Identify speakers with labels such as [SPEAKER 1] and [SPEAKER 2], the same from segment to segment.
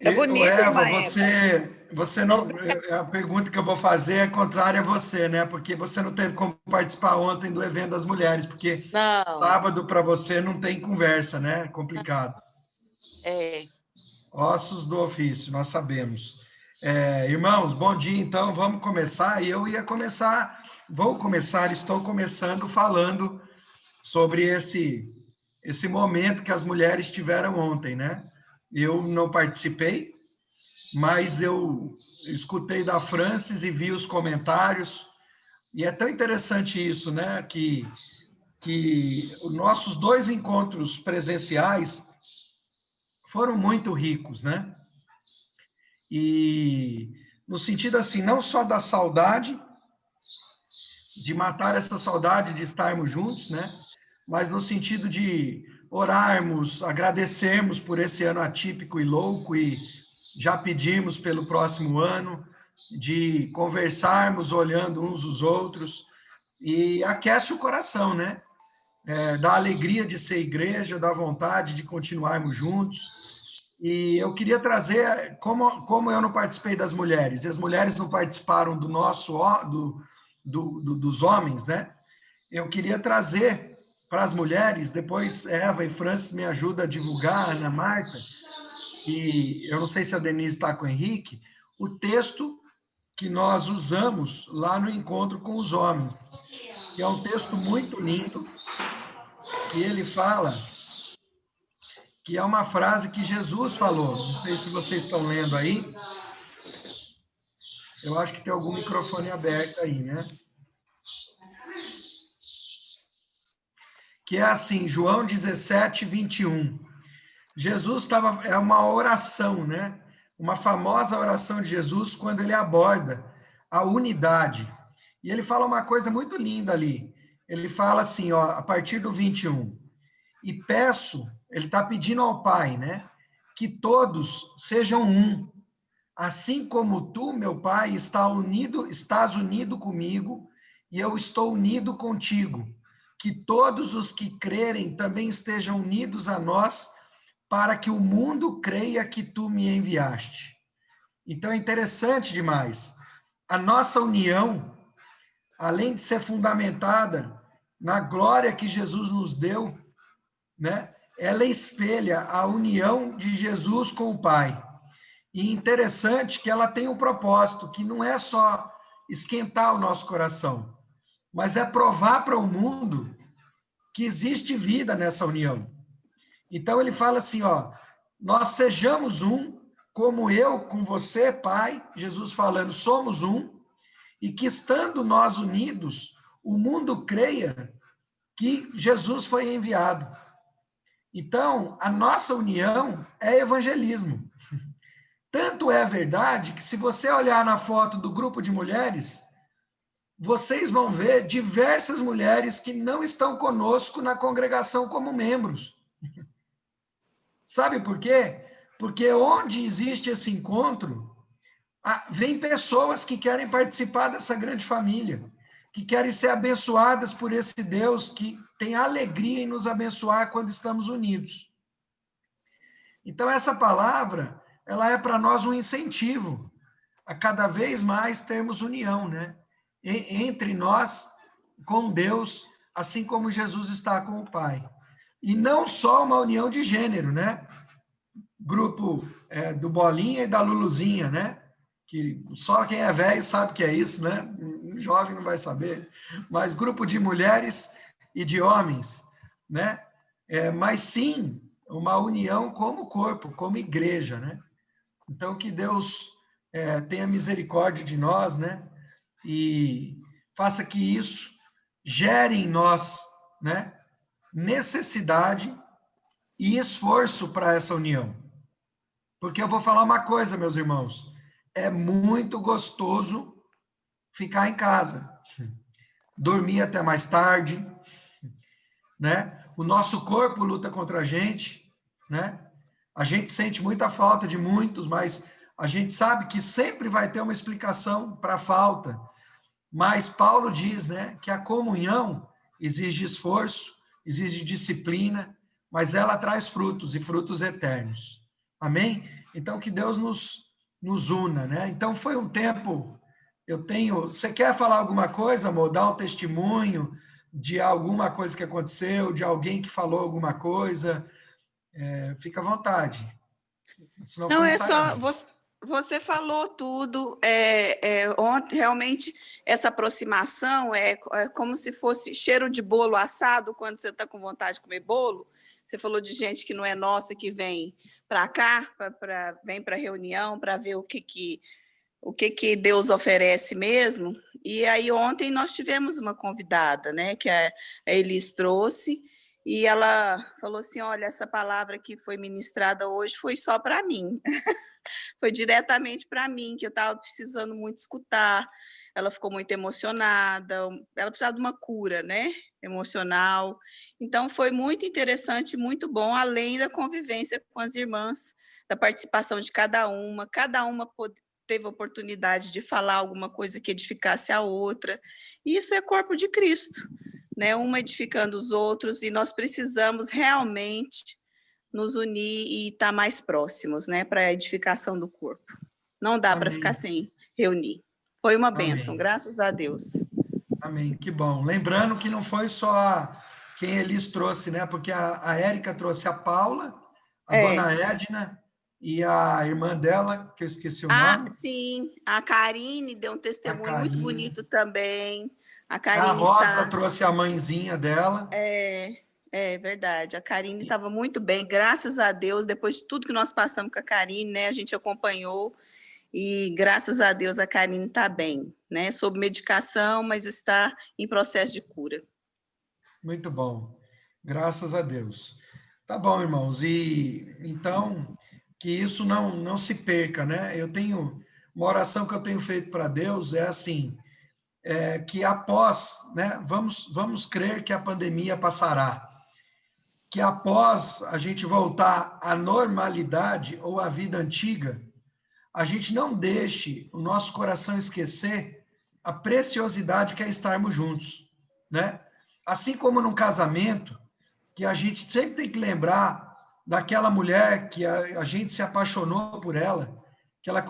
[SPEAKER 1] Tá bonito,
[SPEAKER 2] Eva,
[SPEAKER 1] irmã Eva.
[SPEAKER 2] você não. A pergunta que eu vou fazer é contrária a você, né? Porque você não teve como participar ontem do evento das mulheres, porque
[SPEAKER 1] Não,
[SPEAKER 2] sábado para você não tem conversa, né? Complicado.
[SPEAKER 1] é.
[SPEAKER 2] Ossos do ofício, nós sabemos. Irmãos, bom dia, então vamos começar. E eu ia começar, estou começando falando sobre esse momento que as mulheres tiveram ontem, né? Eu não participei, mas eu escutei da Francis e vi os comentários, e é tão interessante isso, né? Que os nossos dois encontros presenciais foram muito ricos, né? E no sentido assim, não só da saudade, de matar essa saudade de estarmos juntos, né? Mas no sentido de orarmos, agradecermos por esse ano atípico e louco e já pedirmos pelo próximo ano, de conversarmos olhando uns os outros, e aquece o coração, né? Da alegria de ser igreja, da vontade de continuarmos juntos. E eu queria trazer, como eu não participei das mulheres, e as mulheres não participaram do nosso, dos homens, né? Eu queria trazer para as mulheres, depois Eva e Francis me ajudam a divulgar, Ana Marta, e eu não sei se a Denise está com o Henrique, o texto que nós usamos lá no encontro com os homens, que é um texto muito lindo, que ele fala, que é uma frase que Jesus falou, não sei se vocês estão lendo aí, eu acho que tem algum microfone aberto aí, né? Que é assim, João 17, 21. Jesus estava, é uma oração, né? Uma famosa oração de Jesus quando ele aborda a unidade. E ele fala uma coisa muito linda ali. Ele fala assim, ó, a partir do 21. E peço, ele está pedindo ao Pai, né? Que todos sejam um. Assim como tu, meu Pai, estás unido comigo e eu estou unido contigo. Que todos os que crerem também estejam unidos a nós, para que o mundo creia que tu me enviaste. Então é interessante demais. A nossa união, além de ser fundamentada na glória que Jesus nos deu, né? Ela espelha a união de Jesus com o Pai. E interessante que ela tem um propósito, que não é só esquentar o nosso coração, mas é provar para o mundo que existe vida nessa união. Então ele fala assim, ó, nós sejamos um, como eu com você, Pai, Jesus falando, somos um, e que estando nós unidos, o mundo creia que Jesus foi enviado. Então, a nossa união é evangelismo. Tanto é verdade que se você olhar na foto do grupo de mulheres, vocês vão ver diversas mulheres que não estão conosco na congregação como membros. Sabe por quê? Porque onde existe esse encontro, vem pessoas que querem participar dessa grande família, que querem ser abençoadas por esse Deus que tem alegria em nos abençoar quando estamos unidos. Então, essa palavra, ela é para nós um incentivo a cada vez mais termos união, né? Entre nós, com Deus, assim como Jesus está com o Pai. E não só uma união de gênero, né? Grupo do Bolinha e da Luluzinha, né? Que só quem é velho sabe que é isso, né? Um jovem não vai saber. Mas grupo de mulheres e de homens, né? Mas sim, uma união como corpo, como igreja, né? Então, que Deus tenha misericórdia de nós, né? E faça que isso gere em nós, né? Necessidade e esforço para essa união. Porque eu vou falar uma coisa, meus irmãos, é muito gostoso ficar em casa, dormir até mais tarde, né? O nosso corpo luta contra a gente, né? A gente sente muita falta de muitos, mas a gente sabe que sempre vai ter uma explicação para a falta. Mas Paulo diz, né, que a comunhão exige esforço, exige disciplina, mas ela traz frutos e frutos eternos. Amém? Então, que Deus nos una, né? Então, foi um tempo. Você quer falar alguma coisa, amor? Dar um testemunho de alguma coisa que aconteceu, de alguém que falou alguma coisa? Fica à vontade. Senão
[SPEAKER 1] Não,
[SPEAKER 2] foi
[SPEAKER 1] é só.
[SPEAKER 2] ensaiado.
[SPEAKER 1] Você falou tudo. Ontem, realmente, essa aproximação é como se fosse cheiro de bolo assado quando você está com vontade de comer bolo. Você falou de gente que não é nossa, que vem para cá, vem para a reunião, para ver o que Deus oferece mesmo. E aí ontem nós tivemos uma convidada, né, que a Elis trouxe, e ela falou assim, olha, essa palavra que foi ministrada hoje foi só para mim, foi diretamente para mim, que eu estava precisando muito escutar. Ela ficou muito emocionada, ela precisava de uma cura, né, emocional. Então foi muito interessante, muito bom, além da convivência com as irmãs, da participação de cada uma teve oportunidade de falar alguma coisa que edificasse a outra. E isso é corpo de Cristo, né? Uma edificando os outros, e nós precisamos realmente nos unir e estar mais próximos, né? Para a edificação do corpo. Não dá para ficar
[SPEAKER 2] Amém.
[SPEAKER 1] sem reunir. Foi uma bênção,
[SPEAKER 2] Amém.
[SPEAKER 1] graças a Deus.
[SPEAKER 2] Amém. Que bom. Lembrando que não foi só quem Elis trouxe, né? Porque a Érica trouxe a Paula, a dona Edna e a irmã dela, que eu esqueci o nome.
[SPEAKER 1] Sim, a Karine deu um
[SPEAKER 2] A
[SPEAKER 1] testemunho muito
[SPEAKER 2] Karine.
[SPEAKER 1] bonito também. A
[SPEAKER 2] A
[SPEAKER 1] Karine
[SPEAKER 2] Rosa
[SPEAKER 1] está.
[SPEAKER 2] trouxe a mãezinha dela.
[SPEAKER 1] É verdade. A Karine estava muito bem, graças a Deus. Depois de tudo que nós passamos com a Karine, né? A gente acompanhou e graças a Deus a Karine está bem, né? Sob medicação, mas está em processo de cura.
[SPEAKER 2] Muito bom. Graças a Deus. Tá bom, irmãos. E então que isso não se perca, né? Eu tenho uma oração que eu tenho feito para Deus é assim, que após, né? Vamos crer que a pandemia passará, que após a gente voltar à normalidade ou à vida antiga, a gente não deixe o nosso coração esquecer a preciosidade que é estarmos juntos, né? Assim como num casamento, que a gente sempre tem que lembrar daquela mulher que a gente se apaixonou por ela, que ela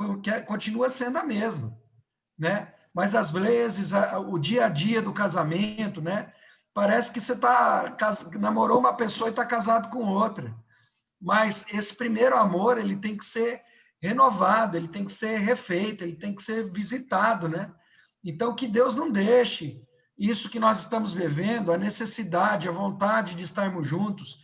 [SPEAKER 2] continua sendo a mesma, né? Mas às vezes o dia a dia do casamento, né? Parece que você namorou uma pessoa e está casado com outra. Mas esse primeiro amor, ele tem que ser renovado, ele tem que ser refeito, ele tem que ser visitado, né? Então, que Deus não deixe isso que nós estamos vivendo, a necessidade, a vontade de estarmos juntos,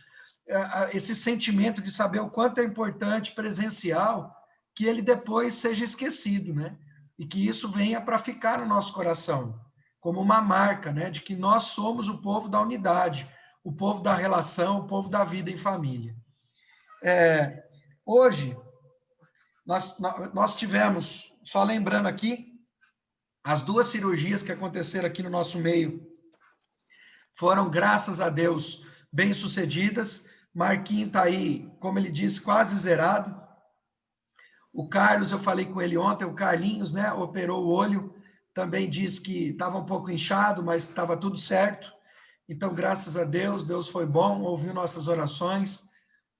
[SPEAKER 2] esse sentimento de saber o quanto é importante presencial, que ele depois seja esquecido, né? E que isso venha para ficar no nosso coração, como uma marca, né? De que nós somos o povo da unidade, o povo da relação, o povo da vida em família. Hoje, nós tivemos, só lembrando aqui, as duas cirurgias que aconteceram aqui no nosso meio foram, graças a Deus, bem-sucedidas. Marquinhos está aí, como ele disse, quase zerado. O Carlos, eu falei com ele ontem, o Carlinhos, né, operou o olho, também disse que estava um pouco inchado, mas estava tudo certo. Então, graças a Deus, Deus foi bom, ouviu nossas orações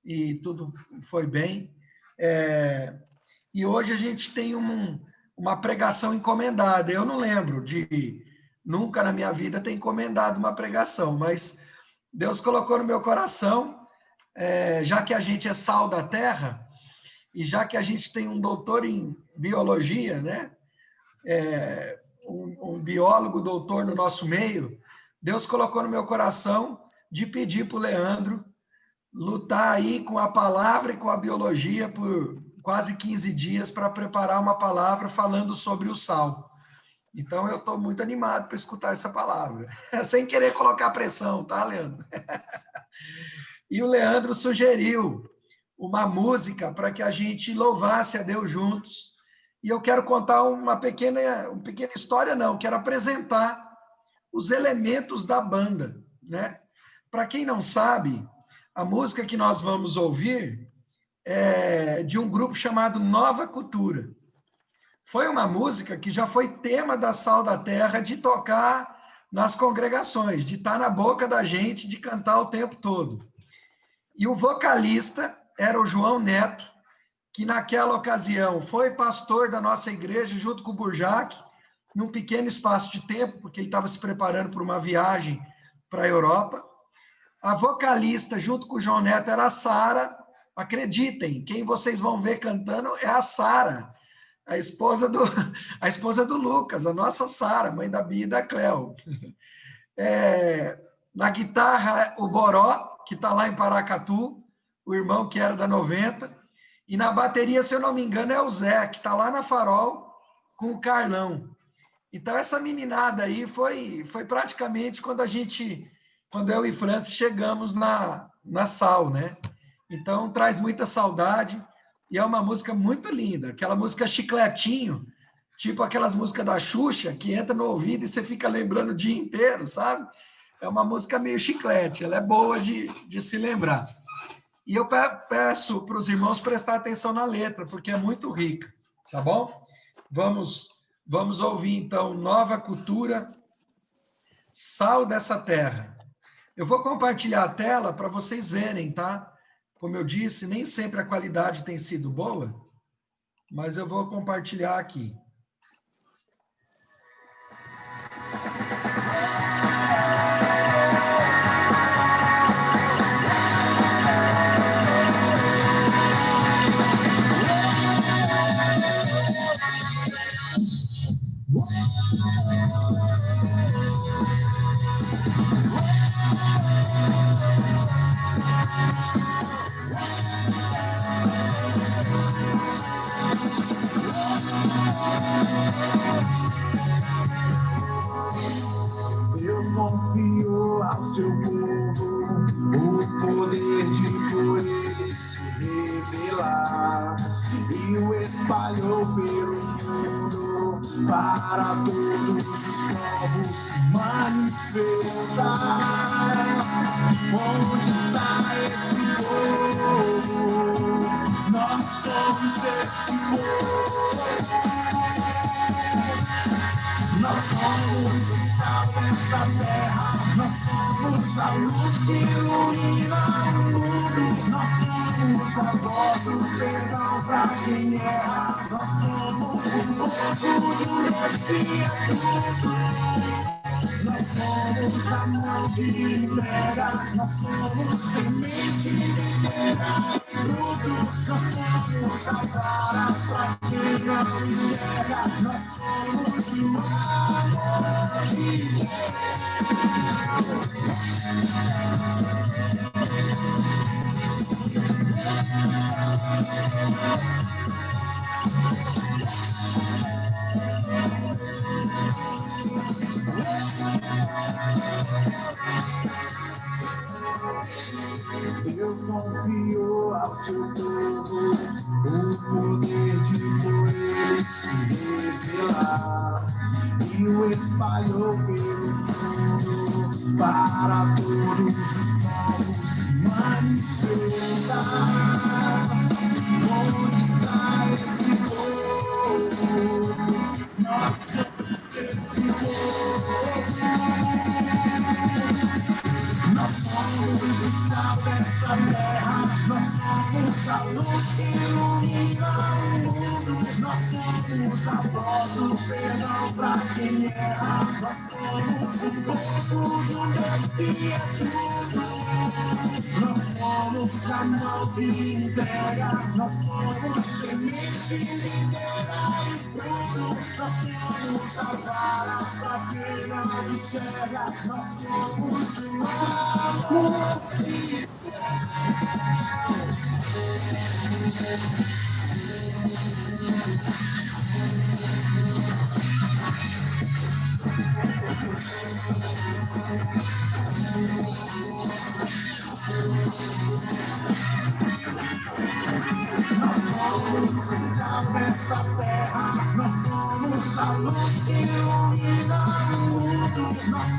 [SPEAKER 2] e tudo foi bem. E hoje a gente tem uma pregação encomendada. Eu não lembro de nunca na minha vida ter encomendado uma pregação, mas Deus colocou no meu coração, já que a gente é sal da terra, e já que a gente tem um doutor em biologia, né? Um biólogo doutor no nosso meio, Deus colocou no meu coração de pedir para o Leandro lutar aí com a palavra e com a biologia por quase 15 dias para preparar uma palavra falando sobre o sal. Então, eu estou muito animado para escutar essa palavra. Sem querer colocar pressão, tá, Leandro? E o Leandro sugeriu uma música para que a gente louvasse a Deus juntos. E eu quero contar uma pequena história, não, quero apresentar os elementos da banda, né? Para quem não sabe, a música que nós vamos ouvir é de um grupo chamado Nova Cultura. Foi uma música que já foi tema da Sal da Terra de tocar nas congregações, de estar na boca da gente, de cantar o tempo todo. E o vocalista era o João Neto, que naquela ocasião foi pastor da nossa igreja, junto com o Burjac, num pequeno espaço de tempo, porque ele estava se preparando para uma viagem para a Europa. A vocalista, junto com o João Neto, era a Sara. Acreditem, quem vocês vão ver cantando é a Sara, a esposa do Lucas, a nossa Sara, mãe da Bia e da Cleo. Na guitarra, o Boró, que está lá em Paracatu, o irmão que era da 90. E na bateria, se eu não me engano, é o Zé, que está lá na Farol com o Carlão. Então, essa meninada aí foi praticamente quando eu e Francis chegamos na Sal, né? Então, traz muita saudade e é uma música muito linda. Aquela música chicletinho, tipo aquelas músicas da Xuxa, que entra no ouvido e você fica lembrando o dia inteiro, sabe? É uma música meio chiclete, ela é boa de se lembrar. E eu peço para os irmãos prestar atenção na letra, porque é muito rica, tá bom? Vamos ouvir, então, Nova Cultura, Sal dessa Terra. Eu vou compartilhar a tela para vocês verem, tá? Como eu disse, nem sempre a qualidade tem sido boa, mas eu vou compartilhar aqui.
[SPEAKER 3] Deus confiou ao seu povo o poder de por ele se revelar e o espalhou pelo mundo para todos os povos se manifestar. Onde está esse povo? Nós somos esse povo. Nós somos o sal dessa terra, nós somos a luz que ilumina o mundo, nós somos a voz do perdão pra quem erra, nós somos o povo de um Deus que é tudo. Nós somos a mão que entrega, nós somos semente inteira e fruto, nós somos a vara pra quem não enxerga, nós somos o amor de Deus. Deus confiou ao seu povo o poder de por ele se revelar e o espalhou pelo mundo para todos os povos se manifestar. Onde está esse povo? Nós somos esse povo. Nós somos o sal dessa terra, nós somos a luz que ilumina o mundo, nós somos a voz do perdão pra quem erra, nós somos o povo de um Deus que é tudo. Nós somos a mão que entrega, nós somos semente inteira e fruto, nós somos a vara pra quem não enxerga, nós somos o amor de Deus. Nós somos o sal dessa terra, nós somos a luz que ilumina o mundo, nós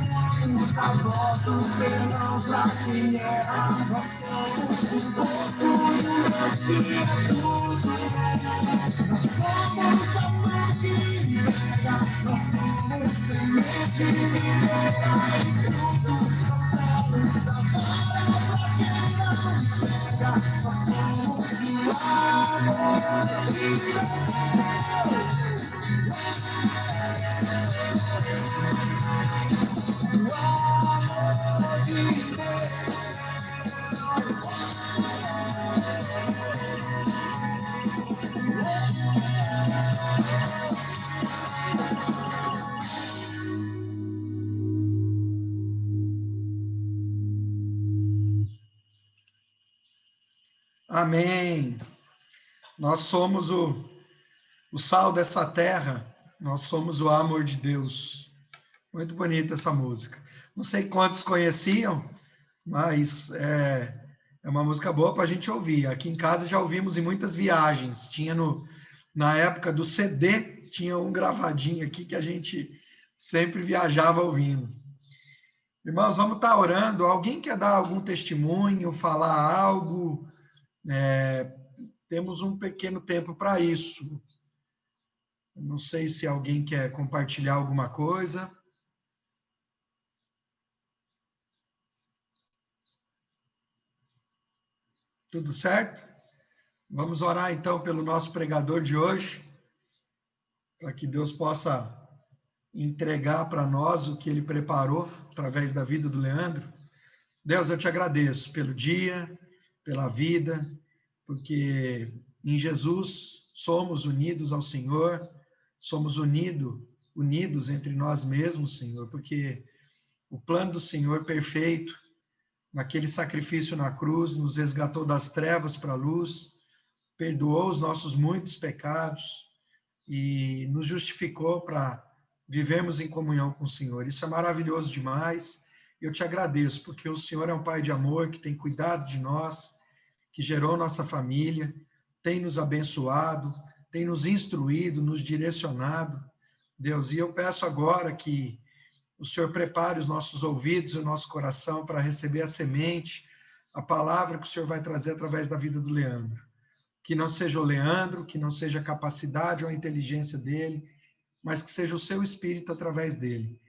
[SPEAKER 3] somos a voz do perdão pra quem erra, nós somos o povo de Deus que é tudo. Nós somos a mão que entrega, nós somos semente videira e fruto, nós somos a vara pra quem não enxerga.
[SPEAKER 2] Amém. Nós somos o sal dessa terra, nós somos o amor de Deus. Muito bonita essa música. Não sei quantos conheciam, mas é uma música boa para a gente ouvir. Aqui em casa já ouvimos em muitas viagens. Tinha na época do CD, tinha um gravadinho aqui que a gente sempre viajava ouvindo. Irmãos, vamos estar orando. Alguém quer dar algum testemunho, falar algo? Temos um pequeno tempo para isso. Não sei se alguém quer compartilhar alguma coisa. Tudo certo? Vamos orar então pelo nosso pregador de hoje, para que Deus possa entregar para nós o que ele preparou através da vida do Leandro. Deus, eu te agradeço pelo dia, pela vida, porque em Jesus somos unidos ao Senhor, somos unidos entre nós mesmos, Senhor, porque o plano do Senhor perfeito, naquele sacrifício na cruz, nos resgatou das trevas para a luz, perdoou os nossos muitos pecados e nos justificou para vivermos em comunhão com o Senhor. Isso é maravilhoso demais. Eu te agradeço, porque o Senhor é um Pai de amor que tem cuidado de nós, que gerou nossa família, tem nos abençoado, tem nos instruído, nos direcionado, Deus. E eu peço agora que o Senhor prepare os nossos ouvidos e o nosso coração para receber a semente, a palavra que o Senhor vai trazer através da vida do Leandro. Que não seja o Leandro, que não seja a capacidade ou a inteligência dele, mas que seja o seu Espírito através dele.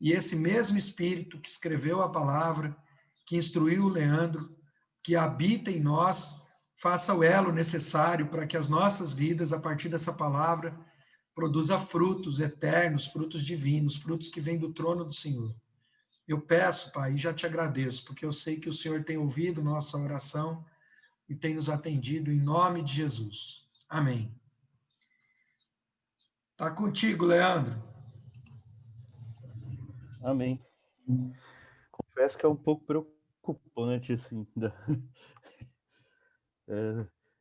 [SPEAKER 2] E esse mesmo Espírito que escreveu a palavra, que instruiu o Leandro, que habita em nós, faça o elo necessário para que as nossas vidas, a partir dessa palavra, produza frutos eternos, frutos divinos, frutos que vêm do trono do Senhor. Eu peço, Pai, e já te agradeço, porque eu sei que o Senhor tem ouvido nossa oração e tem nos atendido em nome de Jesus. Amém. Tá contigo, Leandro.
[SPEAKER 4] Amém. Confesso que é um pouco preocupante, assim,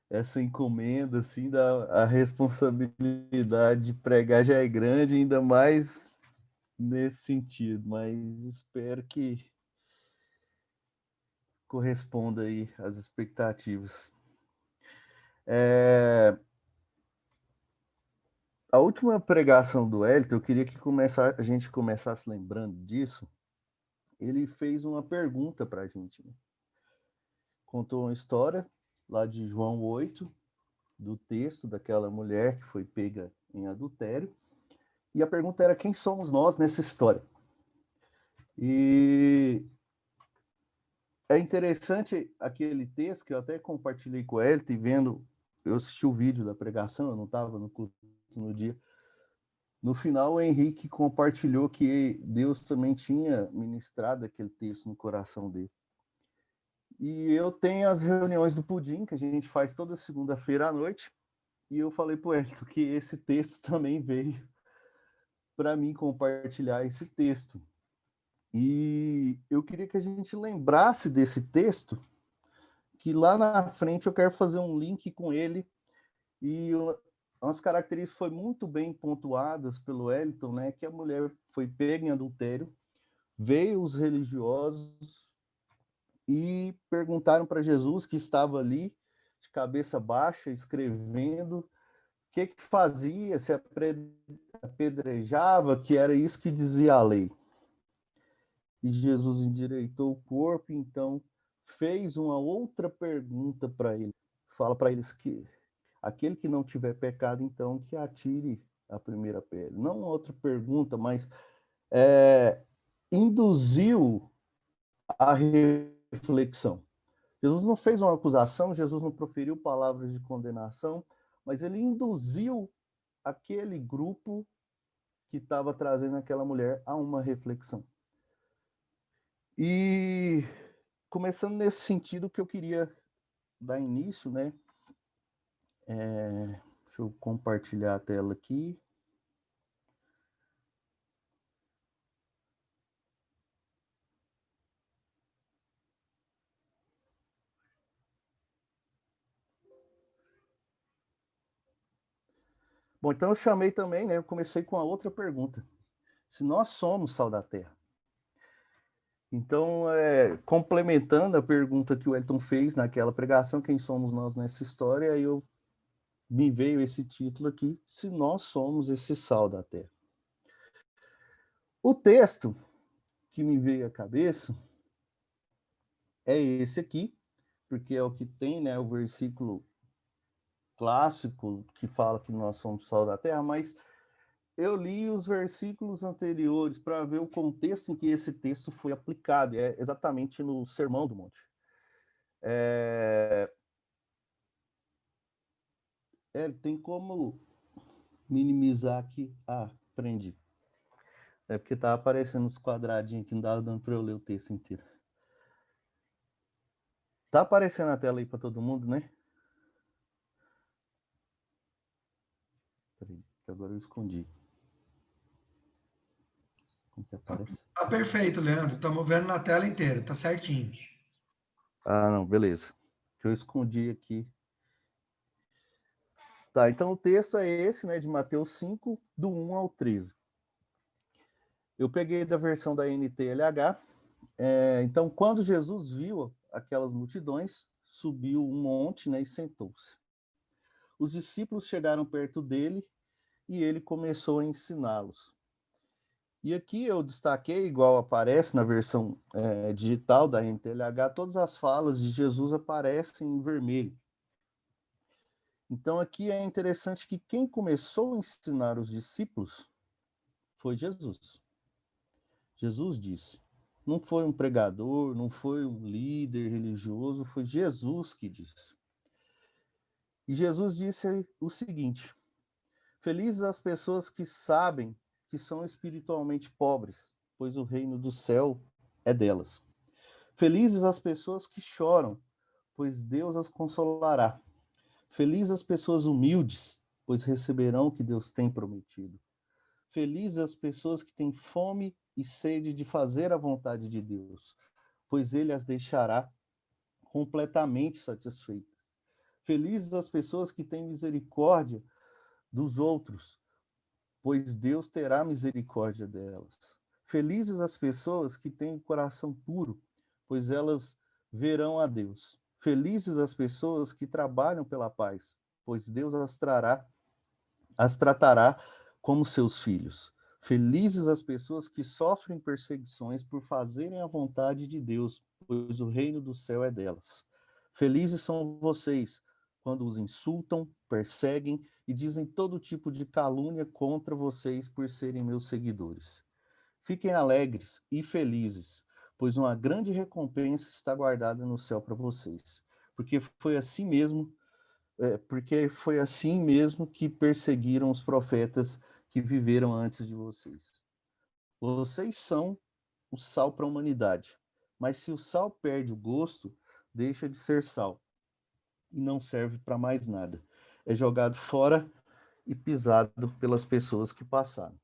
[SPEAKER 4] essa encomenda, assim, a responsabilidade de pregar já é grande, ainda mais nesse sentido, mas espero que corresponda aí às expectativas. A última pregação do Hélito, eu queria que a gente começasse lembrando disso. Ele fez uma pergunta para a gente, né? Contou uma história lá de João 8, do texto daquela mulher que foi pega em adultério, e a pergunta era: quem somos nós nessa história? E é interessante aquele texto que eu até compartilhei com ele, e vendo, eu assisti o vídeo da pregação, eu não estava no culto no dia. No final, o Henrique compartilhou que Deus também tinha ministrado aquele texto no coração dele. E eu tenho as reuniões do Pudim, que a gente faz toda segunda-feira à noite, e eu falei para o Hélito que esse texto também veio para mim compartilhar esse texto. E eu queria que a gente lembrasse desse texto, que lá na frente eu quero fazer um link com ele, e umas características foram muito bem pontuadas pelo Wellington, né, que a mulher foi pega em adultério, veio os religiosos e perguntaram para Jesus, que estava ali, de cabeça baixa, escrevendo, o que fazia, se apedrejava, que era isso que dizia a lei. E Jesus endireitou o corpo, então fez uma outra pergunta para ele. Fala para eles que aquele que não tiver pecado, então, que atire a primeira pedra. Não outra pergunta, mas induziu a reflexão. Jesus não fez uma acusação, Jesus não proferiu palavras de condenação, mas ele induziu aquele grupo que estava trazendo aquela mulher a uma reflexão. E começando nesse sentido que eu queria dar início, né? Deixa eu compartilhar a tela aqui. Bom, então eu chamei também, né? Eu comecei com a outra pergunta. Se nós somos sal da terra. Então, complementando a pergunta que o Elton fez naquela pregação, quem somos nós nessa história, aí me veio esse título aqui, se nós somos esse sal da terra. O texto que me veio à cabeça é esse aqui, porque é o que tem, né, o versículo clássico que fala que nós somos sal da terra, mas eu li os versículos anteriores para ver o contexto em que esse texto foi aplicado, é exatamente no Sermão do Monte. Tem como minimizar aqui? Ah, aprendi. É porque estava aparecendo os quadradinhos que não dava dando para eu ler o texto inteiro. Tá aparecendo a tela aí para todo mundo, né? Peraí, que agora eu escondi. Como que aparece?
[SPEAKER 2] Tá perfeito, Leandro. Estamos vendo na tela inteira, tá certinho.
[SPEAKER 4] Ah, não, beleza. Que eu escondi aqui. Tá, então o texto é esse, né, de Mateus 5, do 1 ao 13. Eu peguei da versão da NTLH. Então, quando Jesus viu aquelas multidões, subiu um monte, né, e sentou-se. Os discípulos chegaram perto dele e ele começou a ensiná-los. E aqui eu destaquei, igual aparece na versão digital da NTLH, todas as falas de Jesus aparecem em vermelho. Então aqui é interessante que quem começou a ensinar os discípulos foi Jesus. Jesus disse. Não foi um pregador, não foi um líder religioso, foi Jesus que disse. E Jesus disse o seguinte: felizes as pessoas que sabem que são espiritualmente pobres, pois o reino do céu é delas. Felizes as pessoas que choram, pois Deus as consolará. Felizes as pessoas humildes, pois receberão o que Deus tem prometido. Felizes as pessoas que têm fome e sede de fazer a vontade de Deus, pois Ele as deixará completamente satisfeitas. Felizes as pessoas que têm misericórdia dos outros, pois Deus terá misericórdia delas. Felizes as pessoas que têm o coração puro, pois elas verão a Deus. Felizes as pessoas que trabalham pela paz, pois Deus as tratará como seus filhos. Felizes as pessoas que sofrem perseguições por fazerem a vontade de Deus, pois o reino do céu é delas. Felizes são vocês quando os insultam, perseguem e dizem todo tipo de calúnia contra vocês por serem meus seguidores. Fiquem alegres e felizes, pois uma grande recompensa está guardada no céu para vocês. Porque foi assim mesmo que perseguiram os profetas que viveram antes de vocês. Vocês são o sal para a humanidade, mas se o sal perde o gosto, deixa de ser sal e não serve para mais nada. É jogado fora e pisado pelas pessoas que passaram.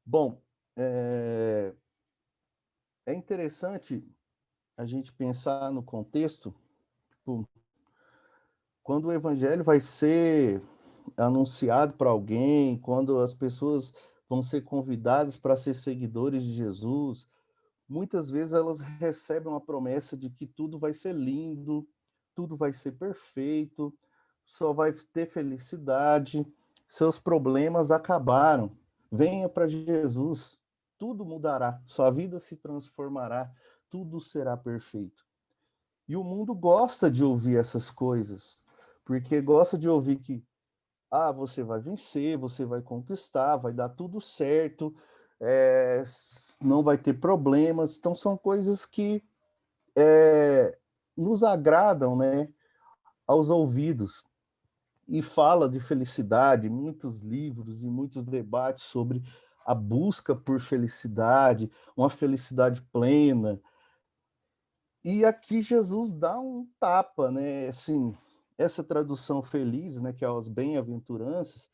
[SPEAKER 4] Bom, é interessante a gente pensar no contexto, tipo, quando o evangelho vai ser anunciado para alguém, quando as pessoas vão ser convidadas para ser seguidores de Jesus, muitas vezes elas recebem uma promessa de que tudo vai ser lindo, tudo vai ser perfeito, só vai ter felicidade, seus problemas acabaram. Venha para Jesus, tudo mudará, sua vida se transformará, tudo será perfeito. E o mundo gosta de ouvir essas coisas, porque gosta de ouvir que você vai vencer, você vai conquistar, vai dar tudo certo, não vai ter problemas. Então, são coisas que nos agradam, né, aos ouvidos, e fala de felicidade, muitos livros e muitos debates sobre a busca por felicidade, uma felicidade plena. E aqui Jesus dá um tapa, né? Assim, essa tradução feliz, né, que é as bem-aventuranças,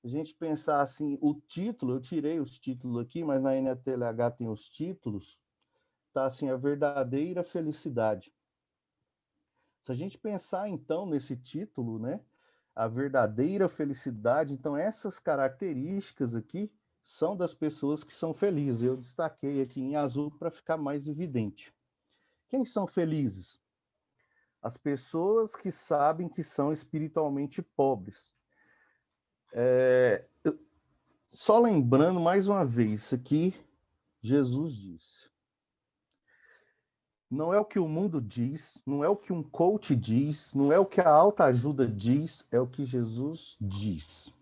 [SPEAKER 4] a gente pensar assim, o título, eu tirei os títulos aqui, mas na NTLH tem os títulos, tá assim, a verdadeira felicidade. Se a gente pensar então nesse título, né, a verdadeira felicidade, então essas características aqui são das pessoas que são felizes. Eu destaquei aqui em azul para ficar mais evidente. Quem são felizes? As pessoas que sabem que são espiritualmente pobres. Só lembrando mais uma vez, isso aqui Jesus disse. Não é o que o mundo diz, não é o que um coach diz, não é o que a autoajuda diz, é o que Jesus diz.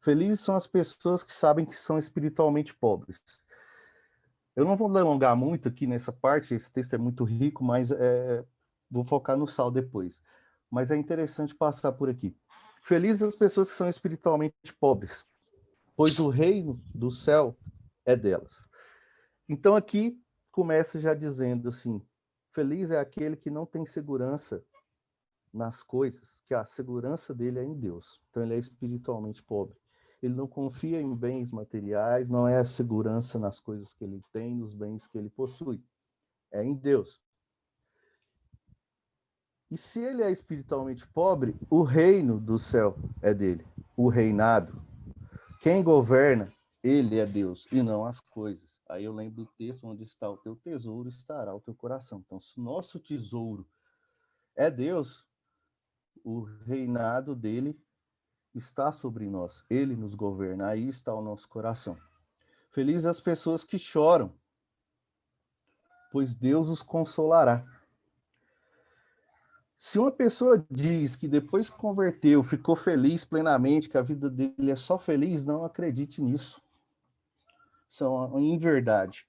[SPEAKER 4] Felizes são as pessoas que sabem que são espiritualmente pobres. Eu não vou alongar muito aqui nessa parte, esse texto é muito rico, mas vou focar no sal depois. Mas é interessante passar por aqui. Felizes as pessoas que são espiritualmente pobres, pois o reino do céu é delas. Então aqui começa já dizendo assim, feliz é aquele que não tem segurança nas coisas, que a segurança dele é em Deus. Então ele é espiritualmente pobre. Ele não confia em bens materiais, não é a segurança nas coisas que ele tem, nos bens que ele possui. É em Deus. E se ele é espiritualmente pobre, o reino do céu é dele. O reinado. Quem governa, ele é Deus e não as coisas. Aí eu lembro do texto onde está o teu tesouro, estará o teu coração. Então, se o nosso tesouro é Deus, o reinado dele está sobre nós. Ele nos governa. Aí está o nosso coração. Felizes as pessoas que choram, pois Deus os consolará. Se uma pessoa diz que depois que converteu, ficou feliz plenamente, que a vida dele é só feliz, não acredite nisso. São em verdade.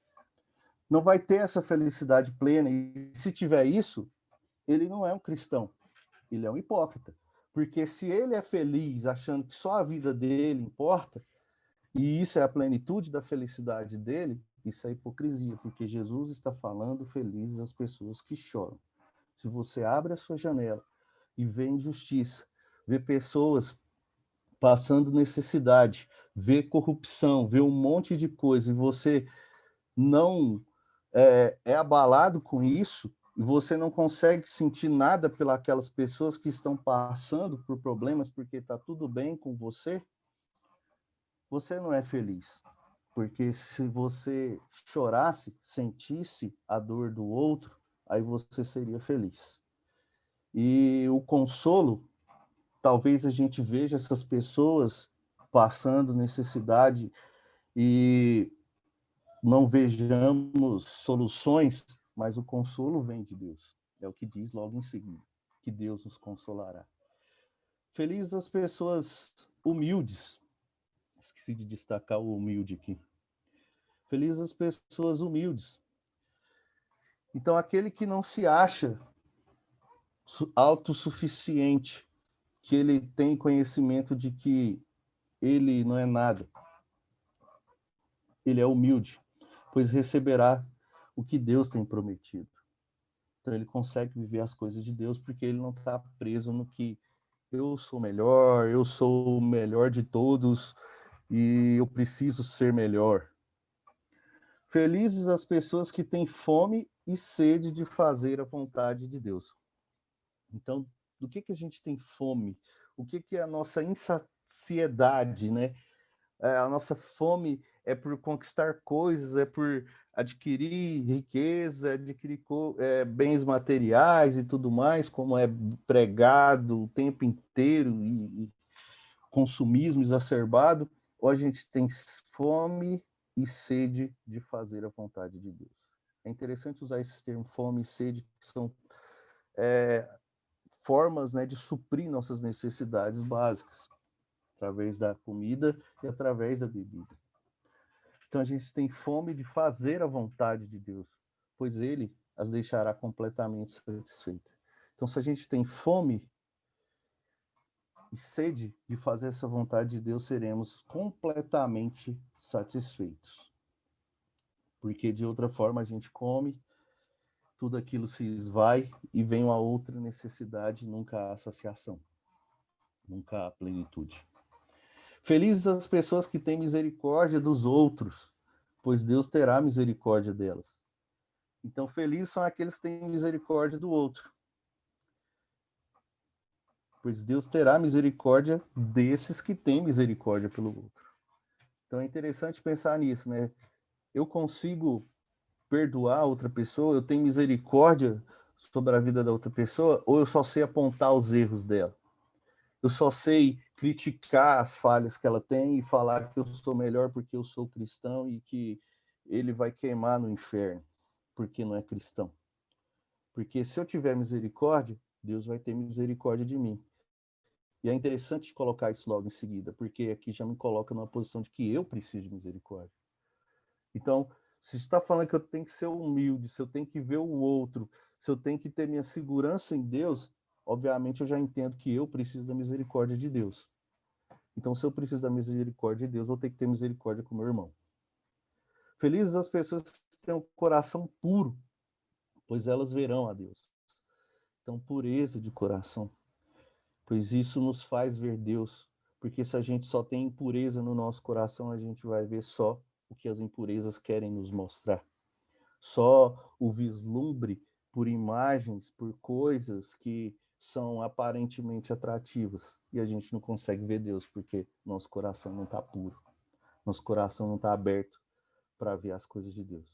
[SPEAKER 4] Não vai ter essa felicidade plena. E se tiver isso, ele não é um cristão. Ele é um hipócrita. Porque se ele é feliz achando que só a vida dele importa, e isso é a plenitude da felicidade dele, isso é hipocrisia, porque Jesus está falando felizes as pessoas que choram. Se você abre a sua janela e vê injustiça, vê pessoas passando necessidade, vê corrupção, vê um monte de coisa, e você não é abalado com isso, e você não consegue sentir nada pelas pessoas que estão passando por problemas porque está tudo bem com você, você não é feliz. Porque se você chorasse, sentisse a dor do outro, aí você seria feliz. E o consolo, talvez a gente veja essas pessoas passando necessidade e não vejamos soluções, mas o consolo vem de Deus. É o que diz logo em seguida, que Deus nos consolará. Felizes as pessoas humildes. Esqueci de destacar o humilde aqui. Felizes as pessoas humildes. Então, aquele que não se acha autossuficiente, que ele tem conhecimento de que ele não é nada. Ele é humilde, pois receberá o que Deus tem prometido. Então ele consegue viver as coisas de Deus porque ele não está preso no que eu sou o melhor de todos e eu preciso ser melhor. Felizes as pessoas que têm fome e sede de fazer a vontade de Deus. Então, do que a gente tem fome? O que é a nossa insaciedade, né? A nossa fome é por conquistar coisas, é por adquirir riqueza, adquirir bens materiais e tudo mais, como é pregado o tempo inteiro e consumismo exacerbado, ou a gente tem fome e sede de fazer a vontade de Deus. É interessante usar esses termos fome e sede, que são formas, né, de suprir nossas necessidades básicas, através da comida e através da bebida. Então a gente tem fome de fazer a vontade de Deus, pois ele as deixará completamente satisfeitas. Então, se a gente tem fome e sede de fazer essa vontade de Deus, seremos completamente satisfeitos. Porque de outra forma a gente come, tudo aquilo se esvai e vem uma outra necessidade, nunca há saciação, nunca há plenitude. Felizes as pessoas que têm misericórdia dos outros, pois Deus terá misericórdia delas. Então, felizes são aqueles que têm misericórdia do outro, pois Deus terá misericórdia desses que têm misericórdia pelo outro. Então, é interessante pensar nisso, né? Eu consigo perdoar outra pessoa, eu tenho misericórdia sobre a vida da outra pessoa, ou eu só sei apontar os erros dela? Eu só sei criticar as falhas que ela tem e falar que eu sou melhor porque eu sou cristão e que ele vai queimar no inferno porque não é cristão. Porque se eu tiver misericórdia, Deus vai ter misericórdia de mim. E é interessante colocar isso logo em seguida, porque aqui já me coloca numa posição de que eu preciso de misericórdia. Então, se você está falando que eu tenho que ser humilde, se eu tenho que ver o outro, se eu tenho que ter minha segurança em Deus, obviamente eu já entendo que eu preciso da misericórdia de Deus. Então, se eu preciso da misericórdia de Deus, eu vou ter que ter misericórdia com o meu irmão. Felizes as pessoas que têm o coração puro, pois elas verão a Deus. Então, pureza de coração, pois isso nos faz ver Deus. Porque se a gente só tem impureza no nosso coração, a gente vai ver só o que as impurezas querem nos mostrar. Só o vislumbre por imagens, por coisas que são aparentemente atrativas. E a gente não consegue ver Deus, porque nosso coração não está puro. Nosso coração não está aberto para ver as coisas de Deus.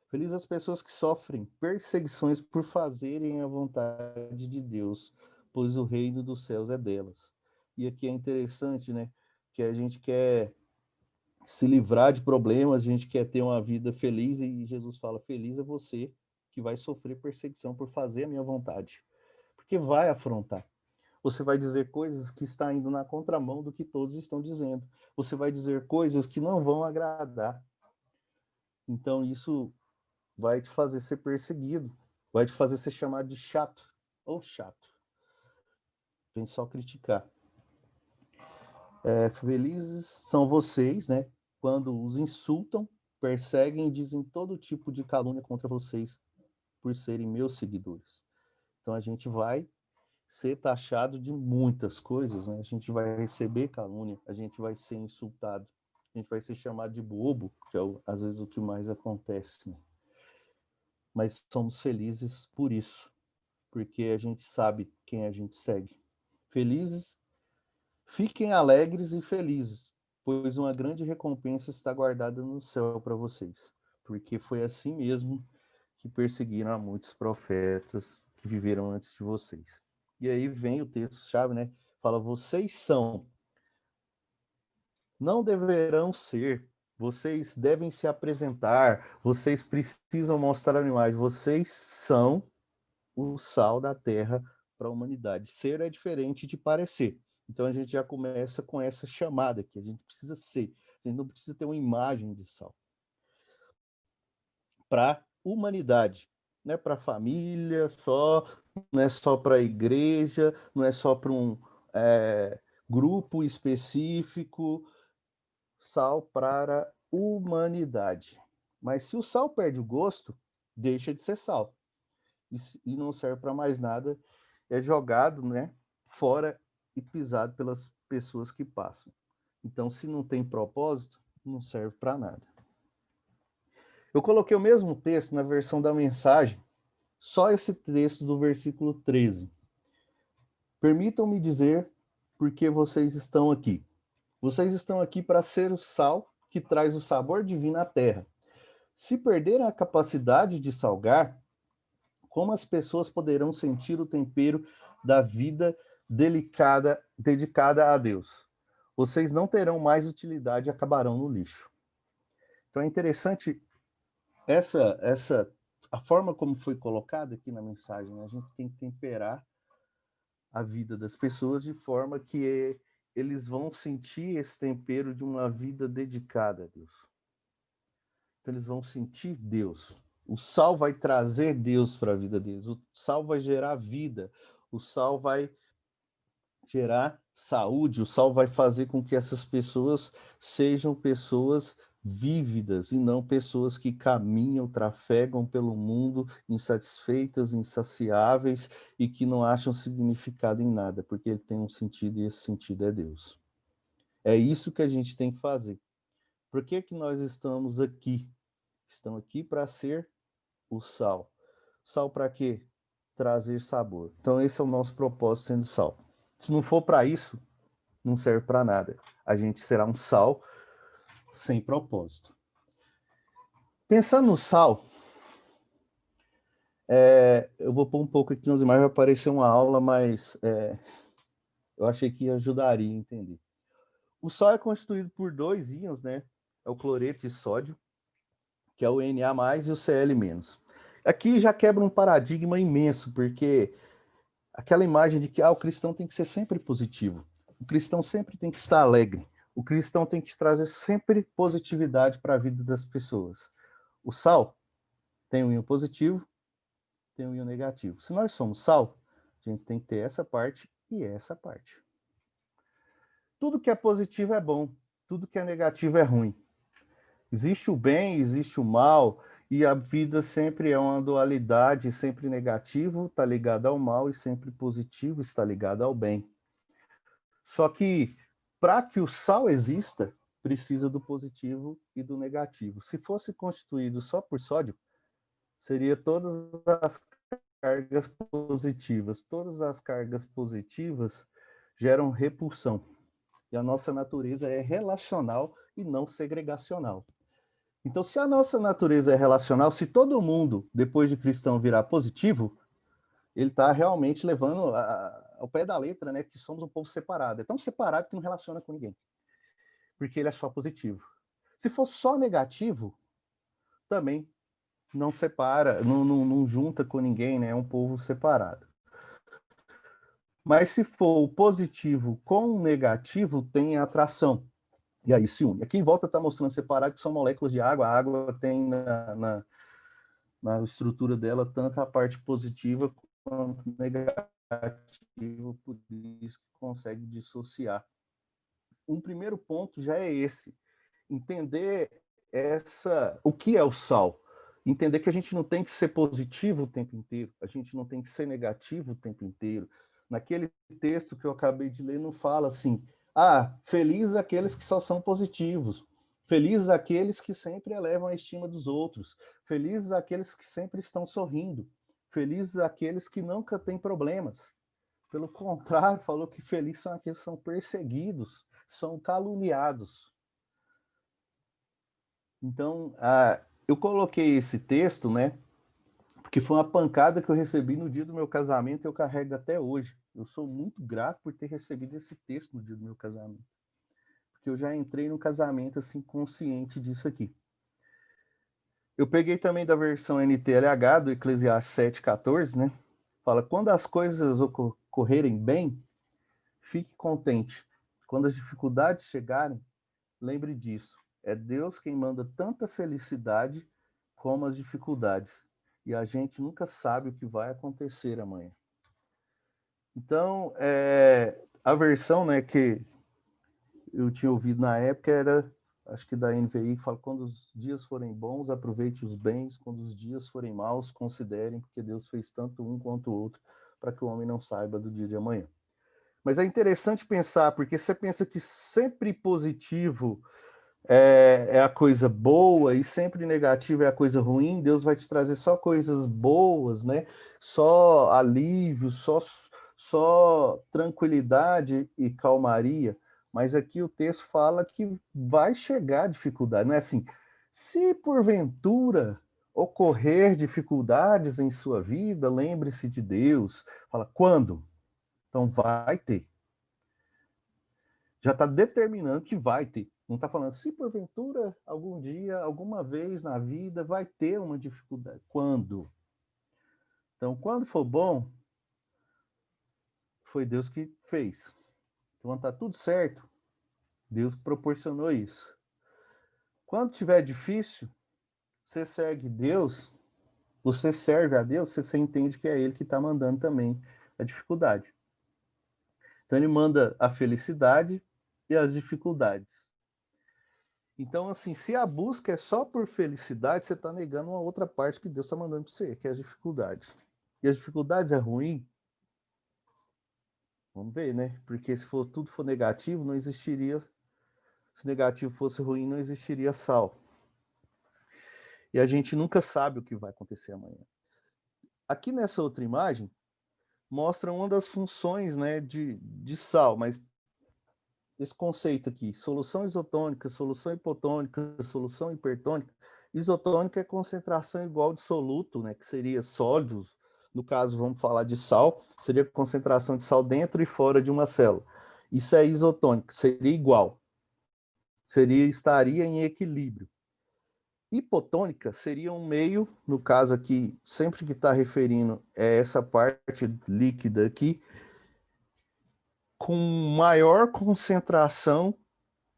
[SPEAKER 4] Felizes as pessoas que sofrem perseguições por fazerem a vontade de Deus, pois o reino dos céus é delas. E aqui é interessante, né, que a gente quer se livrar de problemas, a gente quer ter uma vida feliz, e Jesus fala, feliz é você que vai sofrer perseguição por fazer a minha vontade, porque vai afrontar. Você vai dizer coisas que está indo na contramão do que todos estão dizendo. Você vai dizer coisas que não vão agradar. Então isso vai te fazer ser perseguido, vai te fazer ser chamado de chato ou chato. Vem só criticar. Felizes são vocês, né, quando os insultam, perseguem e dizem todo tipo de calúnia contra vocês por serem meus seguidores. Então a gente vai ser taxado de muitas coisas, né? A gente vai receber calúnia, a gente vai ser insultado, a gente vai ser chamado de bobo, que é às vezes o que mais acontece, né? Mas somos felizes por isso, porque a gente sabe quem a gente segue. Felizes, fiquem alegres e felizes, pois uma grande recompensa está guardada no céu para vocês, porque foi assim mesmo que perseguiram a muitos profetas que viveram antes de vocês. E aí vem o texto-chave, né? Fala, vocês são, não deverão ser, vocês devem se apresentar, vocês precisam mostrar a imagem, vocês são o sal da terra para a humanidade. Ser é diferente de parecer. Então a gente já começa com essa chamada que a gente precisa ser. A gente não precisa ter uma imagem de sal. Para a humanidade, não é para a família só, não é só para a igreja, não é só para um grupo específico. Sal para a humanidade. Mas se o sal perde o gosto, deixa de ser sal. E não serve para mais nada, é jogado, né, fora e pisado pelas pessoas que passam. Então, se não tem propósito, não serve para nada. Eu coloquei o mesmo texto na versão da mensagem, só esse texto do versículo 13. Permitam-me dizer por que vocês estão aqui. Vocês estão aqui para ser o sal que traz o sabor divino à terra. Se perderem a capacidade de salgar, como as pessoas poderão sentir o tempero da vida dedicada a Deus? Vocês não terão mais utilidade e acabarão no lixo. Então é interessante a forma como foi colocada aqui na mensagem, né? A gente tem que temperar a vida das pessoas de forma que eles vão sentir esse tempero de uma vida dedicada a Deus. Então eles vão sentir Deus. O sal vai trazer Deus para a vida deles. O sal vai gerar vida. O sal vai gerar saúde. O sal vai fazer com que essas pessoas sejam pessoas vívidas e não pessoas que caminham, trafegam pelo mundo insatisfeitas, insaciáveis e que não acham significado em nada, porque ele tem um sentido e esse sentido é Deus. É isso que a gente tem que fazer. Por que que nós estamos aqui? Estamos aqui para ser o sal. Sal para quê? Trazer sabor. Então esse é o nosso propósito sendo sal. Se não for para isso, não serve para nada. A gente será um sal sem propósito. Pensando no sal, eu vou pôr um pouco aqui nas imagens, vai aparecer uma aula, mas eu achei que ajudaria a entender. O sal é constituído por dois íons, né? É o cloreto de sódio, que é o Na+, e o Cl-. Aqui já quebra um paradigma imenso, porque aquela imagem de que o cristão tem que ser sempre positivo, o cristão sempre tem que estar alegre, o cristão tem que trazer sempre positividade para a vida das pessoas. O sal tem um íon positivo, tem um íon negativo. Se nós somos sal, a gente tem que ter essa parte e essa parte. Tudo que é positivo é bom, tudo que é negativo é ruim. Existe o bem, existe o mal, e a vida sempre é uma dualidade, sempre negativo está ligado ao mal e sempre positivo está ligado ao bem. Só que para que o sal exista, precisa do positivo e do negativo. Se fosse constituído só por sódio, seria todas as cargas positivas. Todas as cargas positivas geram repulsão. E a nossa natureza é relacional e não segregacional. Então, se a nossa natureza é relacional, se todo mundo, depois de cristão, virar positivo, ele está realmente levando ao pé da letra, né, que somos um povo separado. É tão separado que não relaciona com ninguém, porque ele é só positivo. Se for só negativo, também não separa, não junta com ninguém, né, é um povo separado. Mas se for o positivo com o negativo, tem atração. E aí se une. Aqui em volta está mostrando separado que são moléculas de água. A água tem na estrutura dela tanto a parte positiva quanto negativa, por isso que consegue dissociar. Um primeiro ponto já é esse. Entender o que é o sal. Entender que a gente não tem que ser positivo o tempo inteiro, a gente não tem que ser negativo o tempo inteiro. Naquele texto que eu acabei de ler, não fala assim, felizes aqueles que só são positivos, felizes aqueles que sempre elevam a estima dos outros, felizes aqueles que sempre estão sorrindo, felizes aqueles que nunca têm problemas. Pelo contrário, falou que felizes são aqueles que são perseguidos, são caluniados. Então, eu coloquei esse texto, né, porque foi uma pancada que eu recebi no dia do meu casamento e eu carrego até hoje. Eu sou muito grato por ter recebido esse texto no dia do meu casamento. Porque eu já entrei no casamento assim, consciente disso aqui. Eu peguei também da versão NTLH, do Eclesiastes 7,14, né? Fala, quando as coisas ocorrerem bem, fique contente. Quando as dificuldades chegarem, lembre disso. É Deus quem manda tanta felicidade como as dificuldades. E a gente nunca sabe o que vai acontecer amanhã. Então, a versão, né, que eu tinha ouvido na época era, acho que da NVI, que fala, quando os dias forem bons, aproveite os bens, quando os dias forem maus, considerem, porque Deus fez tanto um quanto o outro, para que o homem não saiba do dia de amanhã. Mas é interessante pensar, porque você pensa que sempre positivo é a coisa boa e sempre negativo é a coisa ruim, Deus vai te trazer só coisas boas, né? Só alívio, só tranquilidade e calmaria. Mas aqui o texto fala que vai chegar dificuldade, não é assim? Se porventura ocorrer dificuldades em sua vida, lembre-se de Deus. Fala, quando? Então vai ter. Já está determinando que vai ter. Não está falando, se porventura, algum dia, alguma vez na vida, vai ter uma dificuldade. Quando? Então, quando for bom, foi Deus que fez. Então, está tudo certo, Deus proporcionou isso. Quando tiver difícil, você segue Deus, você serve a Deus, você entende que é Ele que está mandando também a dificuldade. Então, Ele manda a felicidade e as dificuldades. Então, assim, se a busca é só por felicidade, você está negando uma outra parte que Deus está mandando para você, que é as dificuldades. E as dificuldades é ruim? Vamos ver, né? Porque se tudo for negativo, não existiria. Se negativo fosse ruim, não existiria sal. E a gente nunca sabe o que vai acontecer amanhã. Aqui nessa outra imagem, mostra uma das funções, né, de sal, mas esse conceito aqui, solução isotônica, solução hipotônica, solução hipertônica. Isotônica é concentração igual de soluto, né, que seria sólidos. No caso, vamos falar de sal, seria concentração de sal dentro e fora de uma célula. Isso é isotônica, seria igual. Estaria em equilíbrio. Hipotônica seria um meio, no caso aqui, sempre que está referindo é essa parte líquida aqui, com maior concentração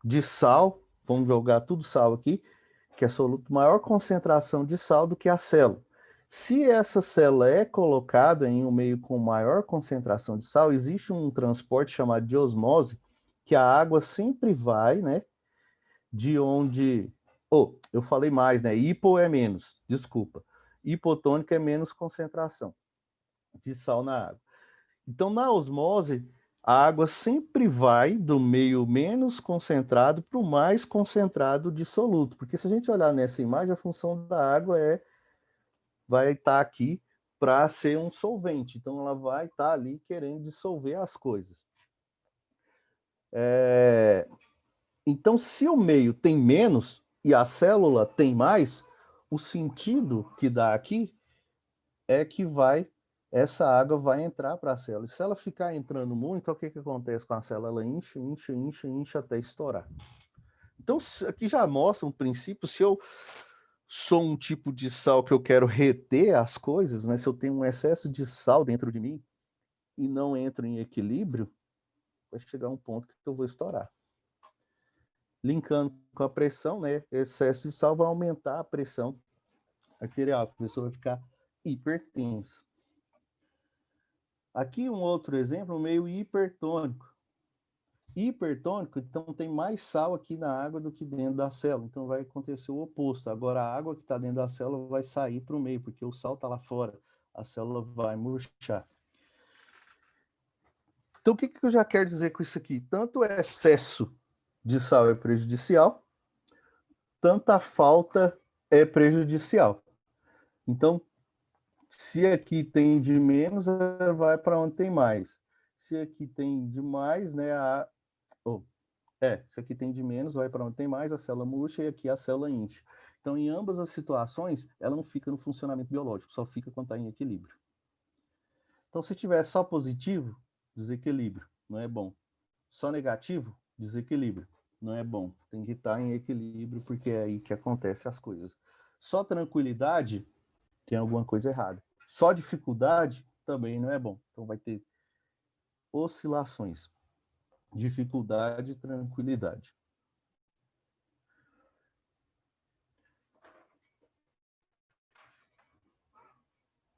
[SPEAKER 4] de sal, vamos jogar tudo sal aqui, que é soluto, maior concentração de sal do que a célula. Se essa célula é colocada em um meio com maior concentração de sal, existe um transporte chamado de osmose, que a água sempre vai, né, de onde... eu falei mais, né? Hipo é menos, desculpa. Hipotônica é menos concentração de sal na água. Então, na osmose, a água sempre vai do meio menos concentrado para o mais concentrado dissoluto. Porque se a gente olhar nessa imagem, a função da água vai estar aqui para ser um solvente. Então, ela vai estar ali querendo dissolver as coisas. Então, se o meio tem menos e a célula tem mais, o sentido que dá aqui é que essa água vai entrar para a célula. E se ela ficar entrando muito, o que acontece com a célula? Ela incha até estourar. Então, aqui já mostra um princípio. Se eu sou um tipo de sal que eu quero reter as coisas, né? Se eu tenho um excesso de sal dentro de mim e não entro em equilíbrio, vai chegar um ponto que eu vou estourar. Linkando com a pressão, né? Excesso de sal vai aumentar a pressão arterial, a pessoa vai ficar hipertensa. Aqui um outro exemplo, meio hipertônico. Hipertônico, então tem mais sal aqui na água do que dentro da célula, então vai acontecer o oposto. Agora a água que está dentro da célula vai sair para o meio, porque o sal está lá fora, a célula vai murchar. Então o que eu já quero dizer com isso aqui? Tanto o excesso de sal é prejudicial, tanta falta é prejudicial. Então, se aqui tem de menos, vai para onde tem mais. Se aqui tem de mais, né, se aqui tem de menos, vai para onde tem mais, a célula murcha e aqui a célula incha. Então, em ambas as situações, ela não fica no funcionamento biológico, só fica quando está em equilíbrio. Então, se tiver só positivo, desequilíbrio, não é bom. Só negativo, desequilíbrio, não é bom. Tem que estar em equilíbrio, porque é aí que acontecem as coisas. Só tranquilidade, tem alguma coisa errada. Só dificuldade, também não é bom. Então, vai ter oscilações. Dificuldade e tranquilidade.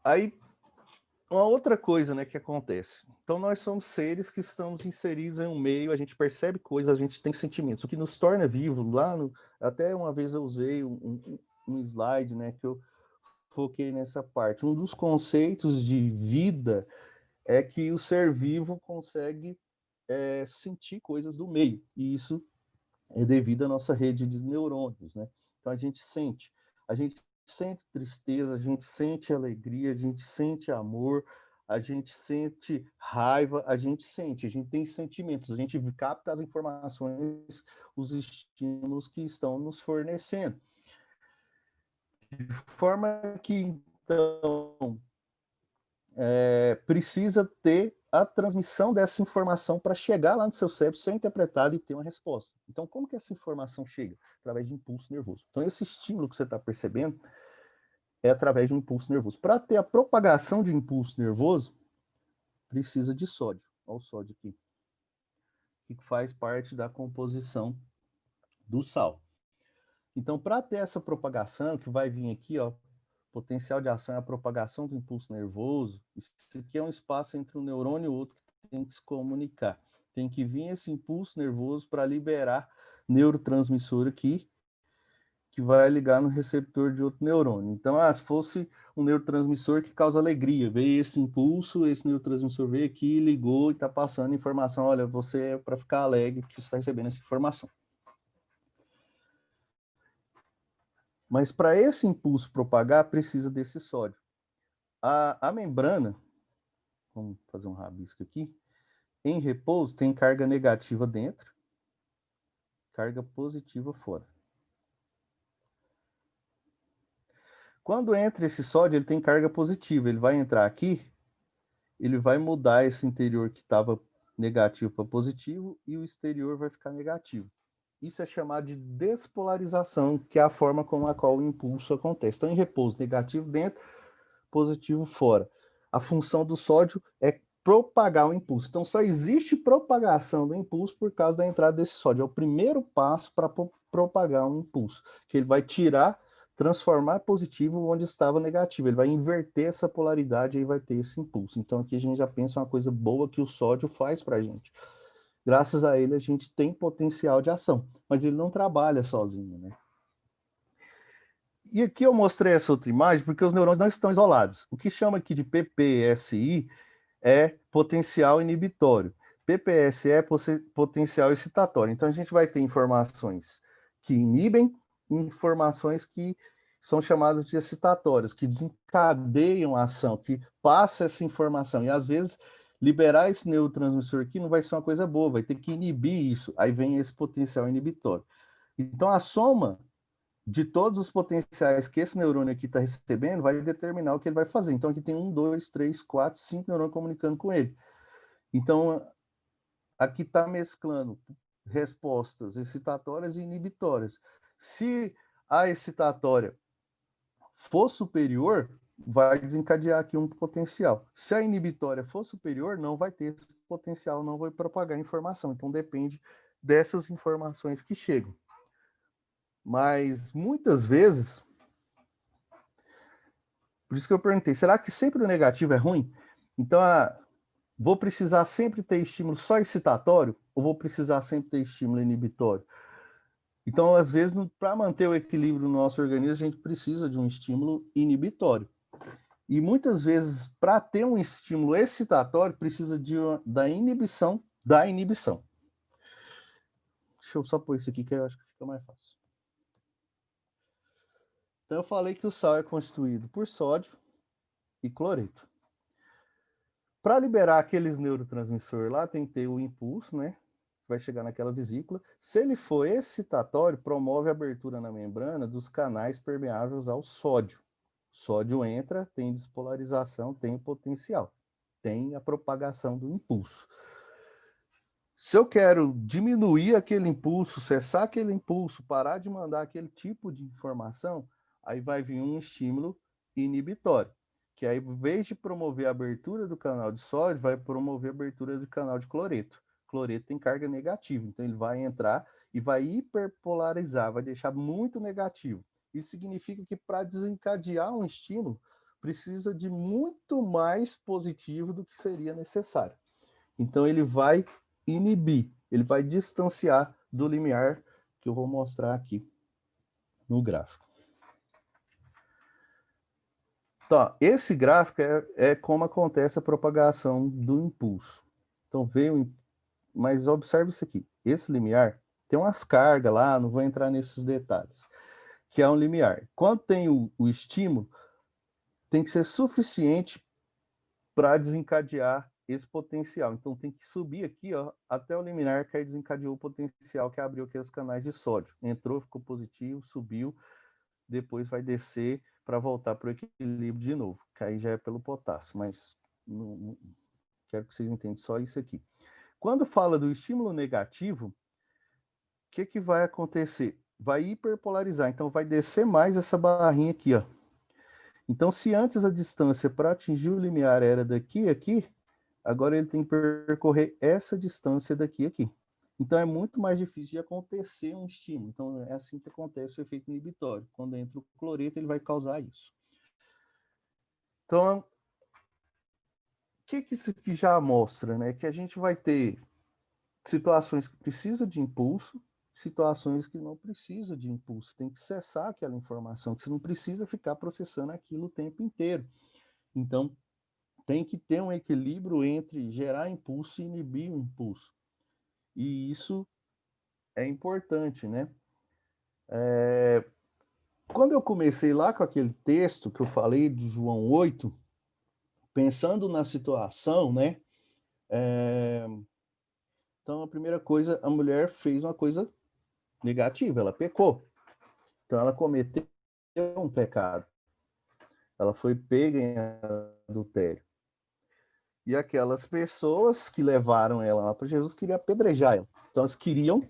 [SPEAKER 4] Aí, uma outra coisa, né, que acontece. Então, nós somos seres que estamos inseridos em um meio, a gente percebe coisas, a gente tem sentimentos. O que nos torna vivo, até uma vez eu usei um slide, né, que eu foquei nessa parte. Um dos conceitos de vida é que o ser vivo consegue sentir coisas do meio. E isso é devido à nossa rede de neurônios, né? Então, a gente sente tristeza, a gente sente alegria, a gente sente amor, a gente sente raiva, a gente tem sentimentos, a gente capta as informações, os estímulos que estão nos fornecendo. De forma que, então, precisa ter a transmissão dessa informação para chegar lá no seu cérebro, ser interpretada e ter uma resposta. Então, como que essa informação chega? Através de impulso nervoso. Então, esse estímulo que você está percebendo é através de um impulso nervoso. Para ter a propagação de um impulso nervoso, precisa de sódio. Olha o sódio aqui, que faz parte da composição do sal. Então, para ter essa propagação, que vai vir aqui, ó, Potencial de ação é a propagação do impulso nervoso. Isso aqui é um espaço entre um neurônio e outro que tem que se comunicar. Tem que vir esse impulso nervoso para liberar neurotransmissor aqui, que vai ligar no receptor de outro neurônio. Então, se fosse um neurotransmissor que causa alegria, veio esse impulso, esse neurotransmissor veio aqui, ligou e está passando informação, olha, você é para ficar alegre, porque você está recebendo essa informação. Mas para esse impulso propagar, precisa desse sódio. A membrana, vamos fazer um rabisco aqui, em repouso tem carga negativa dentro, carga positiva fora. Quando entra esse sódio, ele tem carga positiva, ele vai entrar aqui, ele vai mudar esse interior que estava negativo para positivo e o exterior vai ficar negativo. Isso é chamado de despolarização, que é a forma com a qual o impulso acontece. Então, em repouso, negativo dentro, positivo fora. A função do sódio é propagar o impulso. Então, só existe propagação do impulso por causa da entrada desse sódio. É o primeiro passo para propagar um impulso, que ele vai tirar, transformar positivo onde estava negativo. Ele vai inverter essa polaridade e vai ter esse impulso. Então, aqui a gente já pensa uma coisa boa que o sódio faz para a gente. Graças a ele, a gente tem potencial de ação, mas ele não trabalha sozinho, né? E aqui eu mostrei essa outra imagem porque os neurônios não estão isolados. O que chama aqui de PPSI é potencial inibitório. PPSI é potencial excitatório. Então, a gente vai ter informações que inibem e informações que são chamadas de excitatórias, que desencadeiam a ação, que passa essa informação. E, às vezes, liberar esse neurotransmissor aqui não vai ser uma coisa boa, vai ter que inibir isso. Aí vem esse potencial inibitório. Então, a soma de todos os potenciais que esse neurônio aqui está recebendo vai determinar o que ele vai fazer. Então, aqui tem 1, 2, 3, 4, 5 neurônios comunicando com ele. Então, aqui está mesclando respostas excitatórias e inibitórias. Se a excitatória for superior, vai desencadear aqui um potencial. Se a inibitória for superior, não vai ter esse potencial, não vai propagar informação. Então, depende dessas informações que chegam. Mas, muitas vezes, por isso que eu perguntei, será que sempre o negativo é ruim? Então, vou precisar sempre ter estímulo só excitatório ou vou precisar sempre ter estímulo inibitório? Então, às vezes, para manter o equilíbrio no nosso organismo, a gente precisa de um estímulo inibitório. E muitas vezes, para ter um estímulo excitatório, precisa da inibição da inibição. Deixa eu só pôr isso aqui que eu acho que fica mais fácil. Então, eu falei que o sal é constituído por sódio e cloreto. Para liberar aqueles neurotransmissores lá, tem que ter o impulso, né? Vai chegar naquela vesícula. Se ele for excitatório, promove a abertura na membrana dos canais permeáveis ao sódio. Sódio entra, tem despolarização, tem potencial, tem a propagação do impulso. Se eu quero diminuir aquele impulso, cessar aquele impulso, parar de mandar aquele tipo de informação, aí vai vir um estímulo inibitório, que aí, em vez de promover a abertura do canal de sódio, vai promover a abertura do canal de cloreto. Cloreto tem carga negativa, então ele vai entrar e vai hiperpolarizar, vai deixar muito negativo. Isso significa que para desencadear um estímulo, precisa de muito mais positivo do que seria necessário. Então ele vai inibir, ele vai distanciar do limiar que eu vou mostrar aqui no gráfico. Então, esse gráfico é como acontece a propagação do impulso. Então veio, mas observe isso aqui, esse limiar tem umas cargas lá, não vou entrar nesses detalhes, que é um limiar. Quando tem o estímulo, tem que ser suficiente para desencadear esse potencial. Então tem que subir aqui, ó, até o limiar, que aí desencadeou o potencial que abriu aqueles canais de sódio. Entrou, ficou positivo, subiu, depois vai descer para voltar para o equilíbrio de novo, que aí já é pelo potássio, mas não quero que vocês entendam só isso aqui. Quando fala do estímulo negativo, o que vai acontecer? Vai hiperpolarizar, então vai descer mais essa barrinha aqui, ó. Então, se antes a distância para atingir o limiar era daqui a aqui, agora ele tem que percorrer essa distância daqui a aqui. Então, é muito mais difícil de acontecer um estímulo. Então, é assim que acontece o efeito inibitório. Quando entra o cloreto, ele vai causar isso. Então, o que isso aqui já mostra, né? Que a gente vai ter situações que precisam de impulso, situações que não precisam de impulso. Tem que cessar aquela informação, que você não precisa ficar processando aquilo o tempo inteiro. Então, tem que ter um equilíbrio entre gerar impulso e inibir o impulso. E isso é importante, né? Quando eu comecei lá com aquele texto que eu falei de João 8, pensando na situação, né? Então, a primeira coisa, a mulher fez uma coisa negativa, ela pecou. Então, ela cometeu um pecado. Ela foi pega em adultério. E aquelas pessoas que levaram ela lá para Jesus queriam apedrejar ela. Então, elas queriam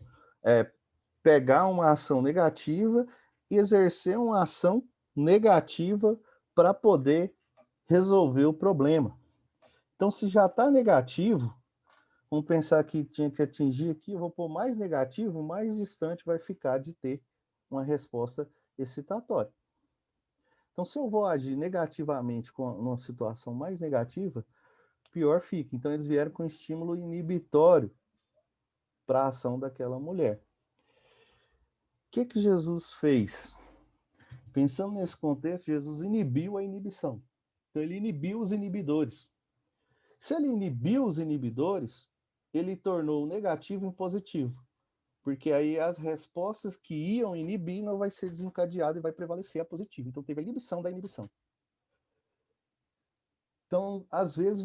[SPEAKER 4] pegar uma ação negativa e exercer uma ação negativa para poder resolver o problema. Então, se já está negativo, vamos pensar que tinha que atingir aqui, eu vou pôr mais negativo, mais distante vai ficar de ter uma resposta excitatória. Então, se eu vou agir negativamente com uma situação mais negativa, pior fica. Então, eles vieram com estímulo inibitório para a ação daquela mulher. O que Jesus fez? Pensando nesse contexto, Jesus inibiu a inibição. Então, ele inibiu os inibidores. Se ele inibiu os inibidores, ele tornou o negativo em positivo. Porque aí as respostas que iam inibir não vai ser desencadeada e vai prevalecer a positiva. Então, teve a inibição da inibição. Então, às vezes,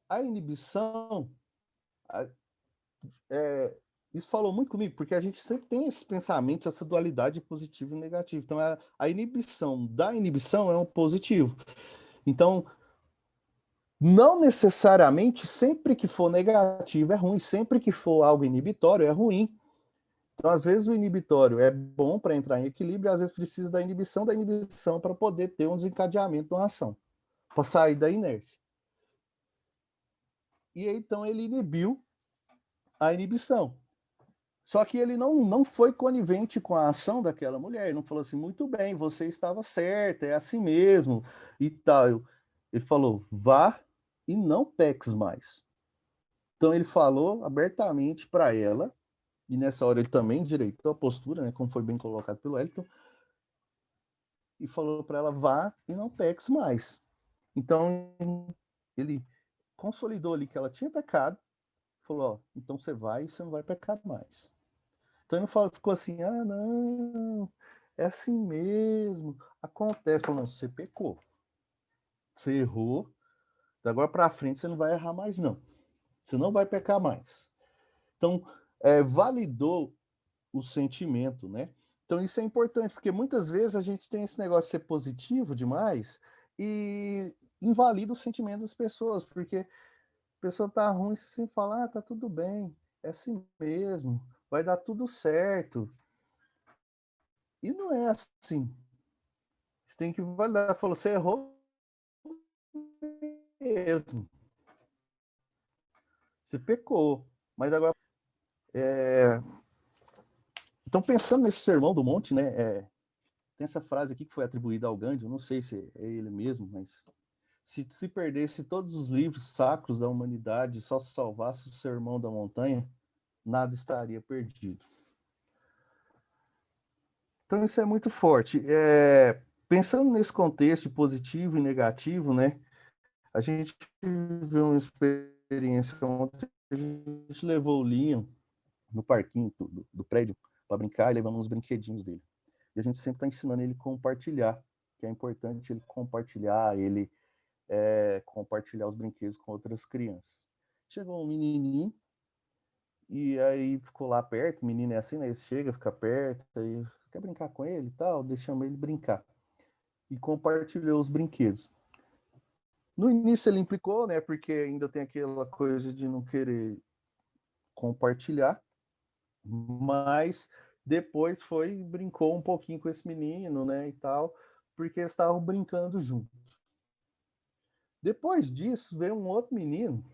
[SPEAKER 4] a inibição... isso falou muito comigo, porque a gente sempre tem esses pensamentos, essa dualidade positivo e negativo. Então, a inibição da inibição é um positivo. Então, não necessariamente sempre que for negativo é ruim, sempre que for algo inibitório é ruim. Então, às vezes, o inibitório é bom para entrar em equilíbrio, às vezes precisa da inibição para poder ter um desencadeamento de uma ação, para sair da inércia. E aí, então, ele inibiu a inibição. Só que ele não foi conivente com a ação daquela mulher. Ele não falou assim, muito bem, você estava certa, é assim mesmo, e tal. Ele falou, vá e não peques mais. Então ele falou abertamente para ela, e nessa hora ele também endireitou a postura, né, como foi bem colocado pelo Elton, e falou para ela, vá e não peques mais. Então ele consolidou ali que ela tinha pecado, falou, ó, então você vai e você não vai pecar mais. Então ele não ficou assim, ah, não, é assim mesmo, acontece. Falou, não, você pecou, você errou, da agora para frente você não vai errar mais, não. Você não vai pecar mais. Então, validou o sentimento, né? Então isso é importante, porque muitas vezes a gente tem esse negócio de ser positivo demais e invalida o sentimento das pessoas, porque a pessoa tá ruim, você sempre fala, ah, tá tudo bem, é assim mesmo, vai dar tudo certo. E não é assim. Você tem que validar. Falou, você errou mesmo. Você pecou. Mas agora... Então, pensando nesse sermão do monte, né? Tem essa frase aqui que foi atribuída ao Gandhi, eu não sei se é ele mesmo, mas se perdesse todos os livros sacros da humanidade, só se salvasse o Sermão da Montanha, nada estaria perdido. Então isso é muito forte. Pensando nesse contexto positivo e negativo, né? A gente viveu uma experiência ontem, a gente levou o Liam no parquinho do prédio para brincar e levamos uns brinquedinhos dele. E a gente sempre está ensinando ele a compartilhar, que é importante ele compartilhar, compartilhar os brinquedos com outras crianças. Chegou um menininho, e aí ficou lá perto, o menino é assim, né? Ele chega, fica perto, aí quer brincar com ele e tal, deixamos ele brincar. E compartilhou os brinquedos. No início ele implicou, né? Porque ainda tem aquela coisa de não querer compartilhar, mas depois brincou um pouquinho com esse menino, né? E tal, porque eles estavam brincando juntos. Depois disso, veio um outro menino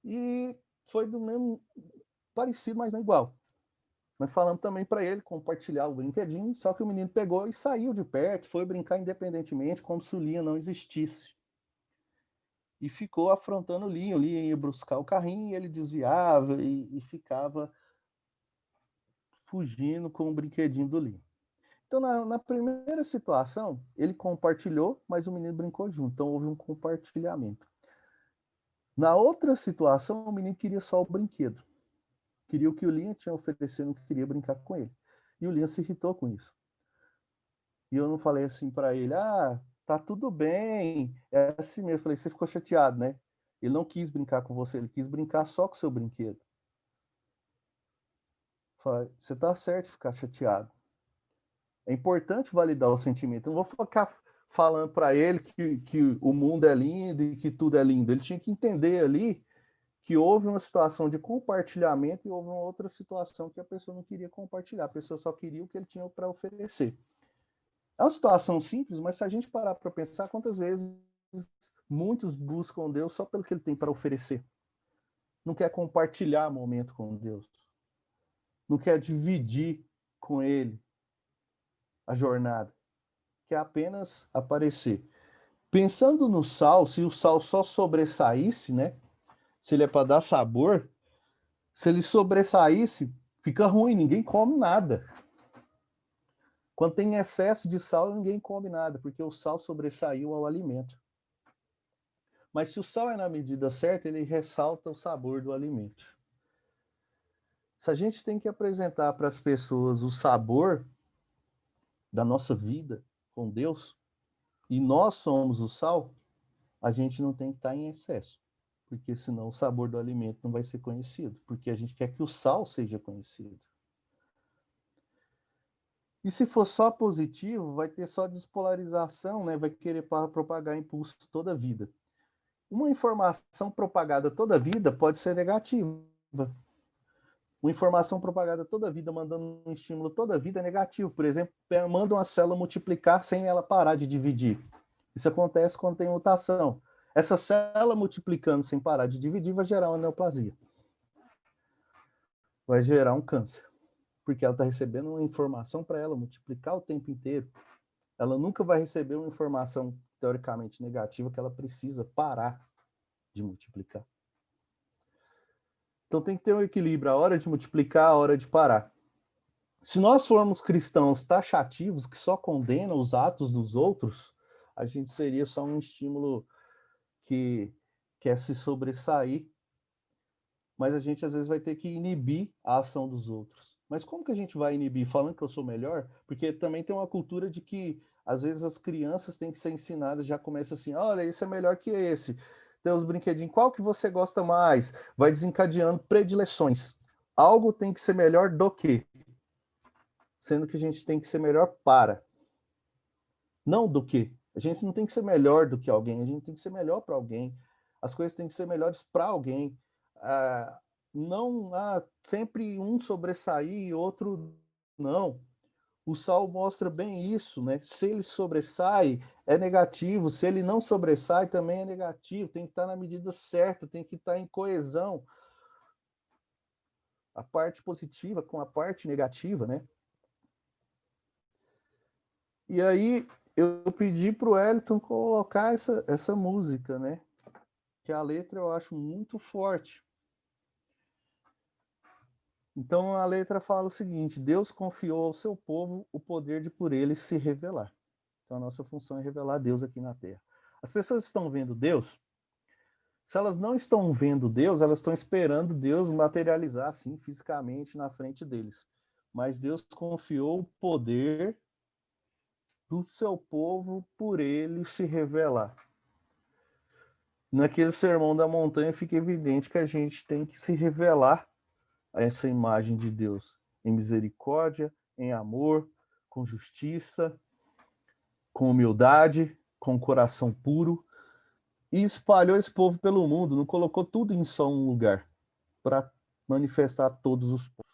[SPEAKER 4] e foi do mesmo, parecido, mas não igual. Mas falamos também para ele compartilhar o brinquedinho, só que o menino pegou e saiu de perto, foi brincar independentemente, como se o Linha não existisse. E ficou afrontando o Linha ia buscar o carrinho, e ele desviava e ficava fugindo com o brinquedinho do Linha. Então, na primeira situação, ele compartilhou, mas o menino brincou junto, então houve um compartilhamento. Na outra situação, o menino queria só o brinquedo. Queria o que o Linha tinha oferecido, não queria brincar com ele. E o Linha se irritou com isso. E eu não falei assim para ele, tá tudo bem, é assim mesmo. Eu falei, você ficou chateado, né? Ele não quis brincar com você, ele quis brincar só com o seu brinquedo. Eu falei, você tá certo de ficar chateado. É importante validar o sentimento. Eu não vou ficar falando para ele que o mundo é lindo e que tudo é lindo. Ele tinha que entender ali que houve uma situação de compartilhamento e houve uma outra situação que a pessoa não queria compartilhar. A pessoa só queria o que ele tinha para oferecer. É uma situação simples, mas se a gente parar para pensar, quantas vezes muitos buscam Deus só pelo que ele tem para oferecer. Não quer compartilhar momento com Deus. Não quer dividir com ele a jornada. Quer apenas aparecer. Pensando no sal, se o sal só sobressaísse, né? Se ele é para dar sabor, se ele sobressaísse, fica ruim, ninguém come nada. Quando tem excesso de sal, ninguém come nada, porque o sal sobressaiu ao alimento. Mas se o sal é na medida certa, ele ressalta o sabor do alimento. Se a gente tem que apresentar para as pessoas o sabor da nossa vida com Deus, e nós somos o sal, a gente não tem que estar em excesso, porque senão o sabor do alimento não vai ser conhecido, porque a gente quer que o sal seja conhecido. E se for só positivo, vai ter só despolarização, né? Vai querer propagar impulso toda a vida. Uma informação propagada toda a vida pode ser negativa. Uma informação propagada toda a vida, mandando um estímulo toda a vida é negativo. Por exemplo, manda uma célula multiplicar sem ela parar de dividir. Isso acontece quando tem mutação. Essa célula multiplicando sem parar de dividir vai gerar uma neoplasia. Vai gerar um câncer. Porque ela está recebendo uma informação para ela multiplicar o tempo inteiro. Ela nunca vai receber uma informação teoricamente negativa que ela precisa parar de multiplicar. Então tem que ter um equilíbrio, a hora de multiplicar, a hora de parar. Se nós formos cristãos taxativos, que só condenam os atos dos outros, a gente seria só um estímulo que quer se sobressair, mas a gente às vezes vai ter que inibir a ação dos outros. Mas como que a gente vai inibir? Falando que eu sou melhor? Porque também tem uma cultura de que às vezes as crianças têm que ser ensinadas, já começa assim, olha, esse é melhor que esse. Tem os brinquedinhos, qual que você gosta mais? Vai desencadeando predileções. Algo tem que ser melhor do que, sendo que a gente tem que ser melhor para. Não do que. A gente não tem que ser melhor do que alguém, a gente tem que ser melhor para alguém. As coisas têm que ser melhores para alguém. Não sempre um sobressair e outro não. O sal mostra bem isso, né? Se ele sobressai, é negativo. Se ele não sobressai, também é negativo. Tem que estar na medida certa, tem que estar em coesão. A parte positiva com a parte negativa, né? E aí eu pedi para o Wellington colocar essa música, né? Que a letra eu acho muito forte. Então a letra fala o seguinte: Deus confiou ao seu povo o poder de por ele se revelar. Então a nossa função é revelar Deus aqui na Terra. As pessoas estão vendo Deus. Se elas não estão vendo Deus, elas estão esperando Deus materializar assim fisicamente na frente deles. Mas Deus confiou o poder do seu povo por ele se revelar. Naquele sermão da montanha fica evidente que a gente tem que se revelar a essa imagem de Deus em misericórdia, em amor, com justiça, com humildade, com coração puro, e espalhou esse povo pelo mundo, não colocou tudo em só um lugar para manifestar a todos os povos.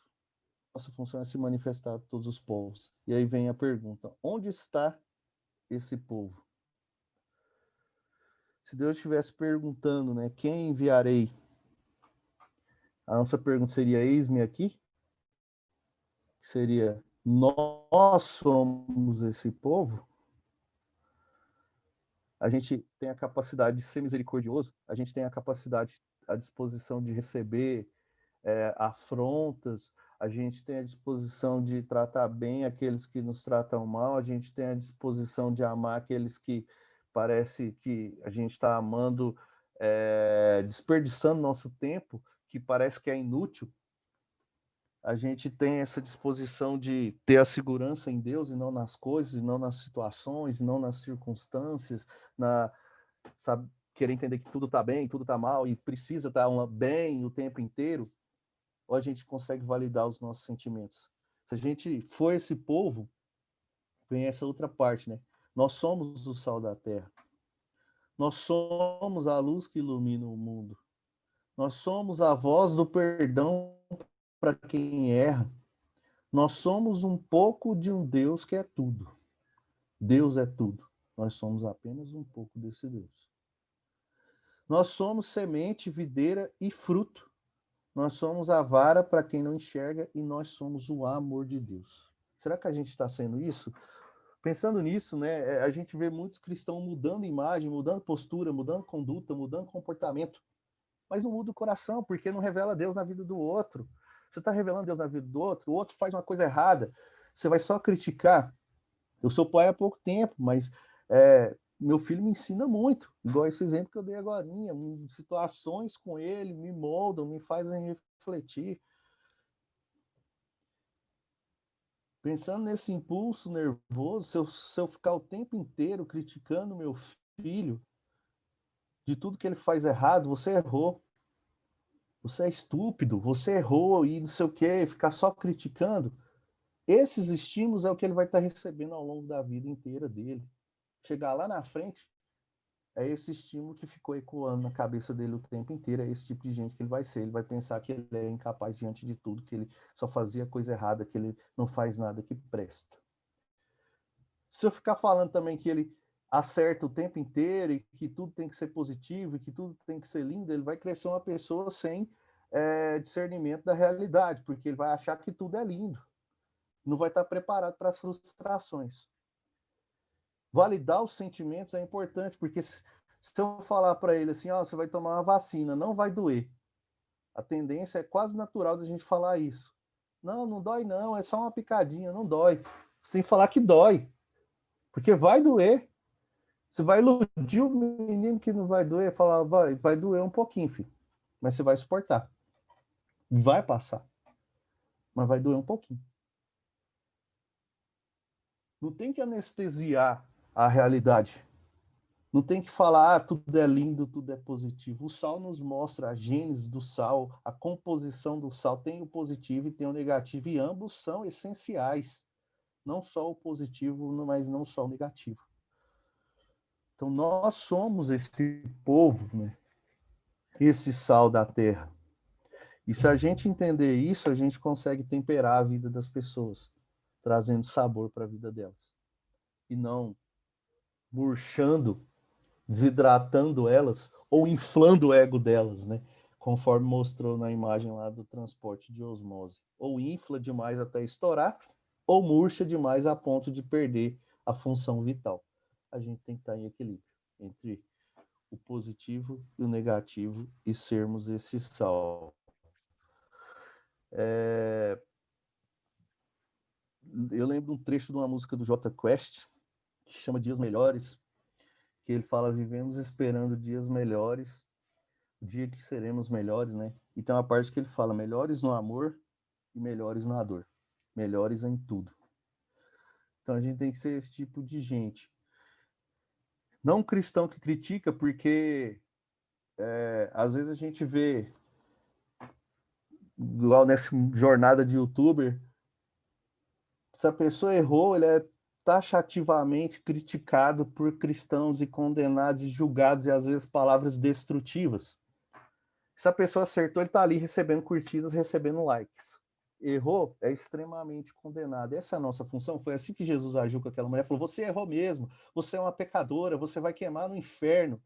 [SPEAKER 4] Nossa função é se manifestar a todos os povos. E aí vem a pergunta: onde está esse povo? Se Deus estivesse perguntando, né, quem enviarei? A nossa pergunta seria: eis-me aqui? que seria nós somos esse povo, a gente tem a capacidade de ser misericordioso, a gente tem a capacidade, a disposição de receber afrontas, a gente tem a disposição de tratar bem aqueles que nos tratam mal, a gente tem a disposição de amar aqueles que parece que a gente está amando, desperdiçando nosso tempo, que parece que é inútil. A gente tem essa disposição de ter a segurança em Deus e não nas coisas, e não nas situações, e não nas circunstâncias, sabe, querer entender que tudo está bem, tudo está mal e precisa estar bem o tempo inteiro, ou a gente consegue validar os nossos sentimentos. Se a gente for esse povo, vem essa outra parte, né? Nós somos o sal da terra. Nós somos a luz que ilumina o mundo. Nós somos a voz do perdão para quem erra. Nós somos um pouco de um Deus que é tudo. Deus é tudo. Nós somos apenas um pouco desse Deus. Nós somos semente, videira e fruto. Nós somos a vara para quem não enxerga e nós somos o amor de Deus. Será que a gente está sendo isso? Pensando nisso, né, a gente vê muitos cristãos mudando imagem, mudando postura, mudando conduta, mudando comportamento, mas não muda o coração, porque não revela Deus na vida do outro. Você está revelando Deus na vida do outro, o outro faz uma coisa errada, você vai só criticar. Eu sou pai há pouco tempo, mas meu filho me ensina muito, igual esse exemplo que eu dei agora. Situações com ele me moldam, me fazem refletir. Pensando nesse impulso nervoso, se eu ficar o tempo inteiro criticando meu filho de tudo que ele faz errado, você errou, você é estúpido, você errou e não sei o quê, ficar só criticando, esses estímulos é o que ele vai estar recebendo ao longo da vida inteira dele. Chegar lá na frente, é esse estímulo que ficou ecoando na cabeça dele o tempo inteiro, é esse tipo de gente que ele vai ser. Ele vai pensar que ele é incapaz diante de tudo, que ele só fazia coisa errada, que ele não faz nada que presta. Se eu ficar falando também que ele acerta o tempo inteiro e que tudo tem que ser positivo e que tudo tem que ser lindo, ele vai crescer uma pessoa sem discernimento da realidade, porque ele vai achar que tudo é lindo. Não vai estar preparado para as frustrações. Validar os sentimentos é importante, porque se eu falar para ele assim, você vai tomar uma vacina, não vai doer. A tendência é quase natural da gente falar isso. Não, não dói não, é só uma picadinha, não dói. Você tem que falar que dói, porque vai doer. Você vai iludir o menino que não vai doer, falar, vai doer um pouquinho, filho, mas você vai suportar. Vai passar, mas vai doer um pouquinho. Não tem que anestesiar a realidade. Não tem que falar, tudo é lindo, tudo é positivo. O sal nos mostra a gênese do sal, a composição do sal. Tem o positivo e tem o negativo, e ambos são essenciais. Não só o positivo, mas não só o negativo. Então, nós somos esse povo, né? Esse sal da terra. E se a gente entender isso, a gente consegue temperar a vida das pessoas, trazendo sabor para a vida delas. E não murchando, desidratando elas ou inflando o ego delas, né? Conforme mostrou na imagem lá do transporte de osmose. Ou infla demais até estourar, ou murcha demais a ponto de perder a função vital. A gente tem que estar em equilíbrio entre o positivo e o negativo e sermos esse sal. Eu lembro um trecho de uma música do Jota Quest, que chama Dias Melhores, que ele fala, vivemos esperando dias melhores, o dia que seremos melhores, né? E tem uma parte que ele fala, melhores no amor e melhores na dor, melhores em tudo. Então a gente tem que ser esse tipo de gente. Não um cristão que critica, porque às vezes a gente vê, igual nessa jornada de youtuber, se a pessoa errou, ele é taxativamente criticado por cristãos e condenados e julgados, e às vezes palavras destrutivas. Se a pessoa acertou, ele está ali recebendo curtidas, recebendo likes. Errou, é extremamente condenado. Essa é a nossa função. Foi assim que Jesus agiu com aquela mulher. Falou, você errou mesmo, você é uma pecadora, você vai queimar no inferno.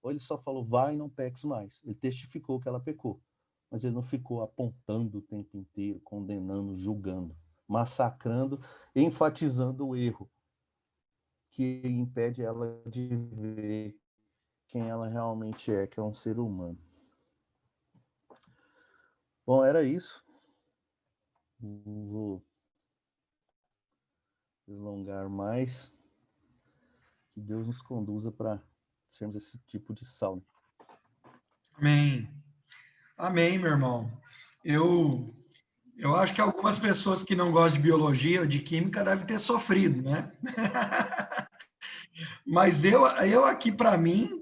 [SPEAKER 4] Ou ele só falou, vai e não peques mais. Ele testificou que ela pecou. mas ele não ficou apontando o tempo inteiro, condenando, julgando, massacrando, enfatizando o erro, que impede ela de ver quem ela realmente é, que é um ser humano. Bom, era isso. Não vou alongar mais. Que Deus nos conduza para sermos esse tipo de sal.
[SPEAKER 2] Amém. Amém, meu irmão. Eu acho que algumas pessoas que não gostam de biologia ou de química devem ter sofrido, né? Mas eu aqui, para mim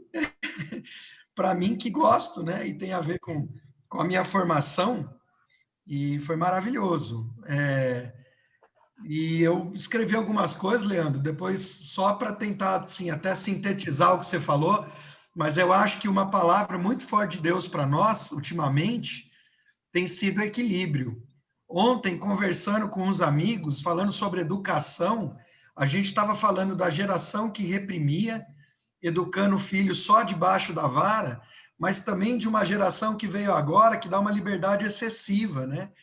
[SPEAKER 2] que gosto, né? E tem a ver com a minha formação, e foi maravilhoso. E eu escrevi algumas coisas, Leandro, depois só para tentar, assim, até sintetizar o que você falou, mas eu acho que uma palavra muito forte de Deus para nós, ultimamente, tem sido equilíbrio. Ontem, conversando com uns amigos, falando sobre educação, a gente estava falando da geração que reprimia, educando o filho só debaixo da vara, mas também de uma geração que veio agora, que dá uma liberdade excessiva, né?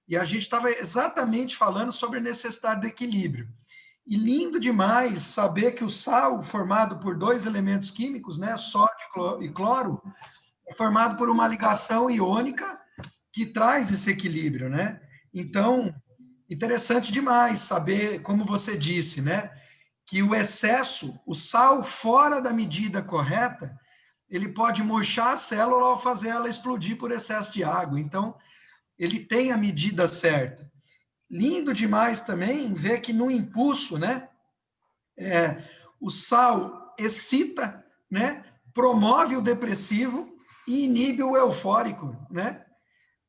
[SPEAKER 2] E a gente estava exatamente falando sobre a necessidade do equilíbrio. E lindo demais saber que o sal, formado por dois elementos químicos, né, sódio e cloro, é formado por uma ligação iônica que traz esse equilíbrio, né? Então, interessante demais saber, como você disse, né, que o excesso, o sal fora da medida correta, ele pode murchar a célula ou fazer ela explodir por excesso de água. Então, ele tem a medida certa. Lindo demais também ver que no impulso, né, o sal excita, né, promove o depressivo e inibe o eufórico, né?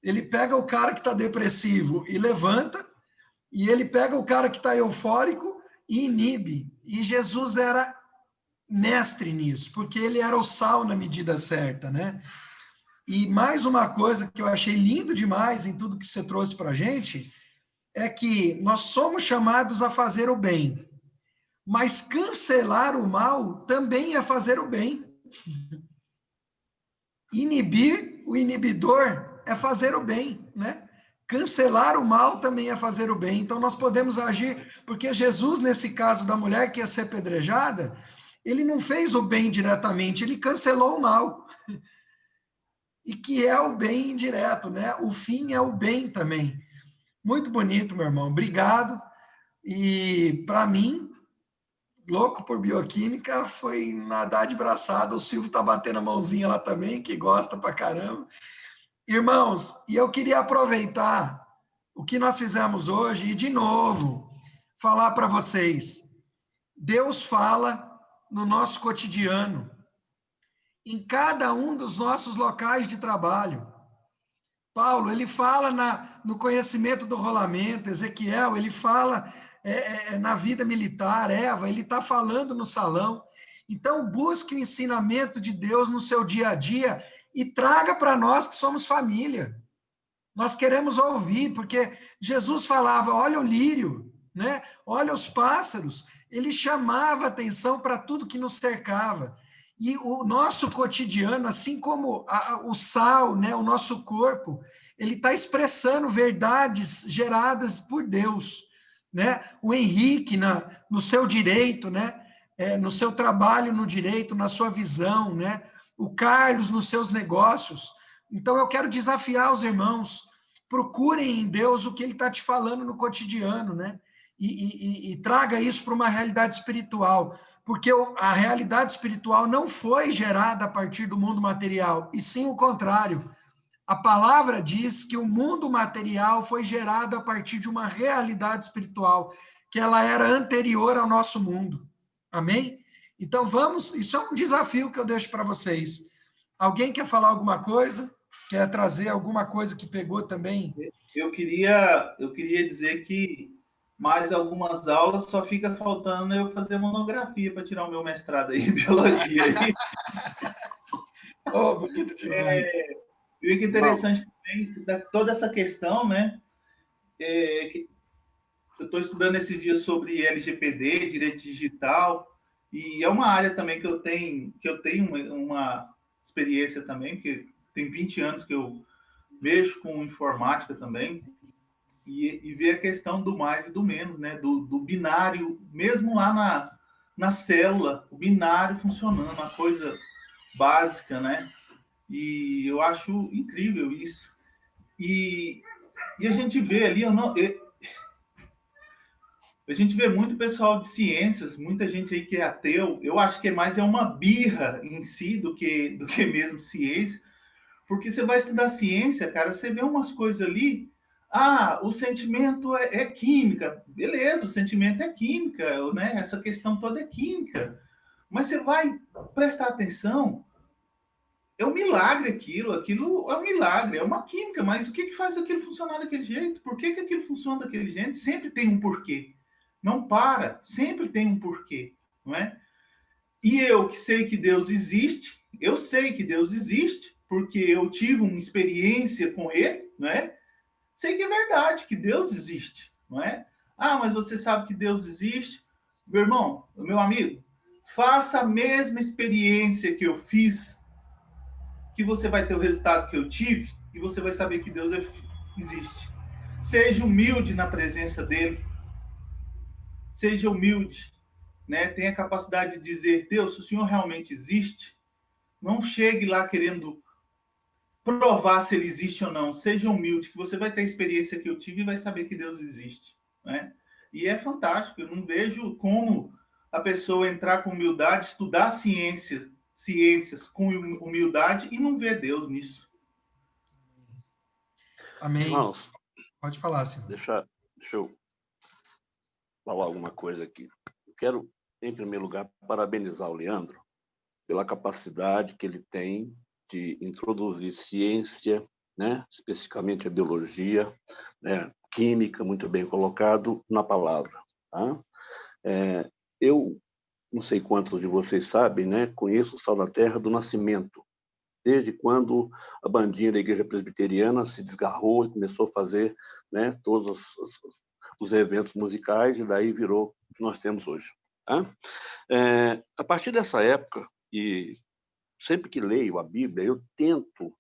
[SPEAKER 2] Ele pega o cara que está depressivo e levanta, e ele pega o cara que está eufórico e inibe. E Jesus era mestre nisso, porque ele era o sal na medida certa, né? E mais uma coisa que eu achei lindo demais em tudo que você trouxe para a gente, é que nós somos chamados a fazer o bem, mas cancelar o mal também é fazer o bem. Inibir o inibidor é fazer o bem, né? Cancelar o mal também é fazer o bem. Então nós podemos agir, porque Jesus, nesse caso da mulher que ia ser apedrejada, ele não fez o bem diretamente, ele cancelou o mal. E que é o bem indireto, né? O fim é o bem também. Muito bonito, meu irmão. Obrigado. E para mim, louco por bioquímica, foi nadar de braçada. O Silvio tá batendo a mãozinha lá também, que gosta pra caramba. Irmãos, e eu queria aproveitar o que nós fizemos hoje e, de novo, falar para vocês. Deus fala no nosso cotidiano, em cada um dos nossos locais de trabalho. Paulo, ele fala no conhecimento do rolamento, Ezequiel, ele fala na vida militar, Eva, ele está falando no salão. Então, busque o ensinamento de Deus no seu dia a dia e traga para nós que somos família. Nós queremos ouvir, porque Jesus falava, olha o lírio, né? Olha os pássaros. Ele chamava atenção para tudo que nos cercava. E o nosso cotidiano, assim como o sal, né? O nosso corpo, ele está expressando verdades geradas por Deus, né? O Henrique, no seu direito, né? No seu trabalho no direito, na sua visão, né? O Carlos nos seus negócios. Então, eu quero desafiar os irmãos, procurem em Deus o que Ele está te falando no cotidiano, né? E traga isso para uma realidade espiritual, porque a realidade espiritual não foi gerada a partir do mundo material, e sim o contrário. A palavra diz que o mundo material foi gerado a partir de uma realidade espiritual, que ela era anterior ao nosso mundo. Amém? Então, vamos, isso é um desafio que eu deixo para vocês. Alguém quer falar alguma coisa? Quer trazer alguma coisa que pegou também?
[SPEAKER 5] Eu queria dizer que mais algumas aulas só fica faltando eu fazer monografia para tirar o meu mestrado aí em biologia.
[SPEAKER 2] Oh, bonito demais.
[SPEAKER 5] E o que é interessante também, toda essa questão, né? Que eu estou estudando esses dias sobre LGPD, direito digital, e é uma área também que eu tenho uma experiência também, porque tem 20 anos que eu mexo com informática também, e ver a questão do mais e do menos, né? Do binário, mesmo lá na célula, o binário funcionando, uma coisa básica, né? E eu acho incrível isso. E a gente vê ali, a gente vê muito pessoal de ciências, muita gente aí que é ateu. Eu acho que é uma birra em si do que mesmo ciência. Porque você vai estudar ciência, cara, você vê umas coisas ali. Ah, o sentimento é química. Beleza, o sentimento é química, né? Essa questão toda é química. Mas você vai prestar atenção, é um milagre aquilo é um milagre, é uma química, mas o que faz aquilo funcionar daquele jeito? Por que aquilo funciona daquele jeito? Sempre tem um porquê. Não para, sempre tem um porquê, não é? E eu que sei que Deus existe, eu sei que Deus existe, porque eu tive uma experiência com Ele, não é? Sei que é verdade, que Deus existe, não é? Ah, mas você sabe que Deus existe? Meu irmão, meu amigo, faça a mesma experiência que eu fiz, que você vai ter o resultado que eu tive, e você vai saber que Deus existe. Seja humilde na presença dEle, seja humilde, né? Tenha a capacidade de dizer, Deus, se o Senhor realmente existe, não chegue lá querendo provar se ele existe ou não. Seja humilde, que você vai ter a experiência que eu tive e vai saber que Deus existe, né? E é fantástico. Eu não vejo como a pessoa entrar com humildade, estudar ciências com humildade e não ver Deus nisso.
[SPEAKER 2] Amém.
[SPEAKER 6] Irmãos,
[SPEAKER 2] Pode falar, senhor.
[SPEAKER 6] deixa eu falar alguma coisa aqui. Eu quero, em primeiro lugar, parabenizar o Leandro pela capacidade que ele tem de introduzir ciência, né, especificamente a biologia, né, química, muito bem colocado na palavra. Tá? Eu não sei quantos de vocês sabem, né, conheço o Sal da Terra do nascimento, desde quando a bandinha da Igreja Presbiteriana se desgarrou e começou a fazer, né, todos os eventos musicais, e daí virou o que nós temos hoje. Tá? A partir dessa época, e sempre que leio a Bíblia, eu tento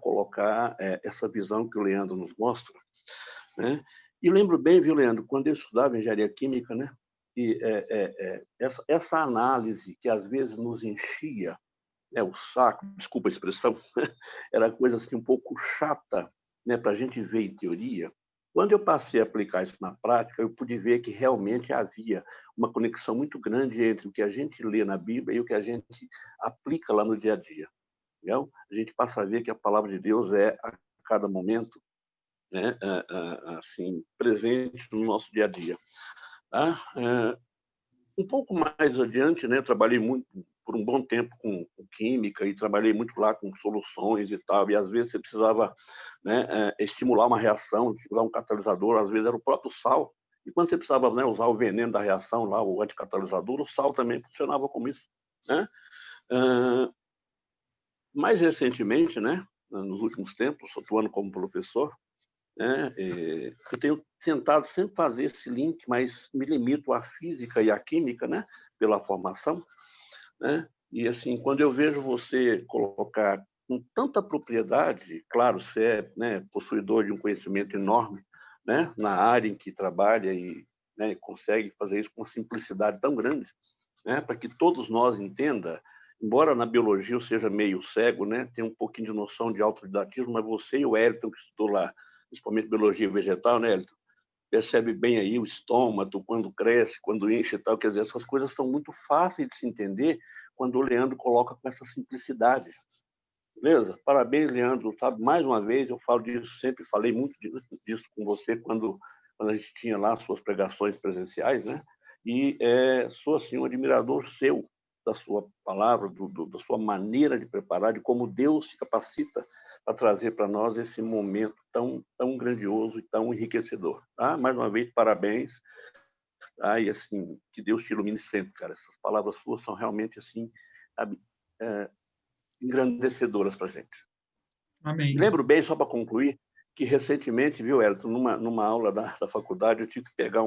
[SPEAKER 6] colocar essa visão que o Leandro nos mostra, né? E lembro bem, viu, Leandro, quando eu estudava engenharia química, né? E essa análise que às vezes nos enchia, né, o saco, desculpa a expressão, era coisa assim um pouco chata, né, para a gente ver em teoria. Quando eu passei a aplicar isso na prática, eu pude ver que realmente havia uma conexão muito grande entre o que a gente lê na Bíblia e o que a gente aplica lá no dia a dia. Entendeu? A gente passa a ver que a palavra de Deus é, a cada momento, né, assim, presente no nosso dia a dia. Tá? Um pouco mais adiante, né, eu trabalhei muito por um bom tempo com química e trabalhei muito lá com soluções e tal, e às vezes você precisava, né, estimular uma reação, usar um catalisador, às vezes era o próprio sal, e quando você precisava, né, usar o veneno da reação, lá, o anticatalisador, o sal também funcionava como isso. Né? Mais recentemente, né, nos últimos tempos, atuando como professor, né, eu tenho tentado sempre fazer esse link, mas me limito à física e à química, né, pela formação, né? E assim, quando eu vejo você colocar com tanta propriedade, claro, você é, né, possuidor de um conhecimento enorme, né, na área em que trabalha e, né, consegue fazer isso com uma simplicidade tão grande, né, para que todos nós entenda. Embora na biologia eu seja meio cego, né, tenho um pouquinho de noção de autodidatismo, mas você e o Elton, que estudou lá, principalmente biologia vegetal, né, Elton, percebe bem aí o estômago, quando cresce, quando enche e tal, quer dizer, essas coisas são muito fáceis de se entender quando o Leandro coloca com essa simplicidade. Beleza? Parabéns, Leandro, sabe? Mais uma vez, eu falo disso, sempre falei muito disso com você quando a gente tinha lá suas pregações presenciais, né? E sou, assim, um admirador seu, da sua palavra, da sua maneira de preparar, de como Deus te capacita para trazer para nós esse momento tão grandioso e tão enriquecedor. Tá? Mais uma vez, parabéns. Tá? E assim, que Deus te ilumine sempre, cara. Essas palavras suas são realmente assim, sabe, engrandecedoras para a gente.
[SPEAKER 2] Amém.
[SPEAKER 6] Me lembro bem, só para concluir, que recentemente, viu, Elton, numa aula da faculdade, eu tive que pegar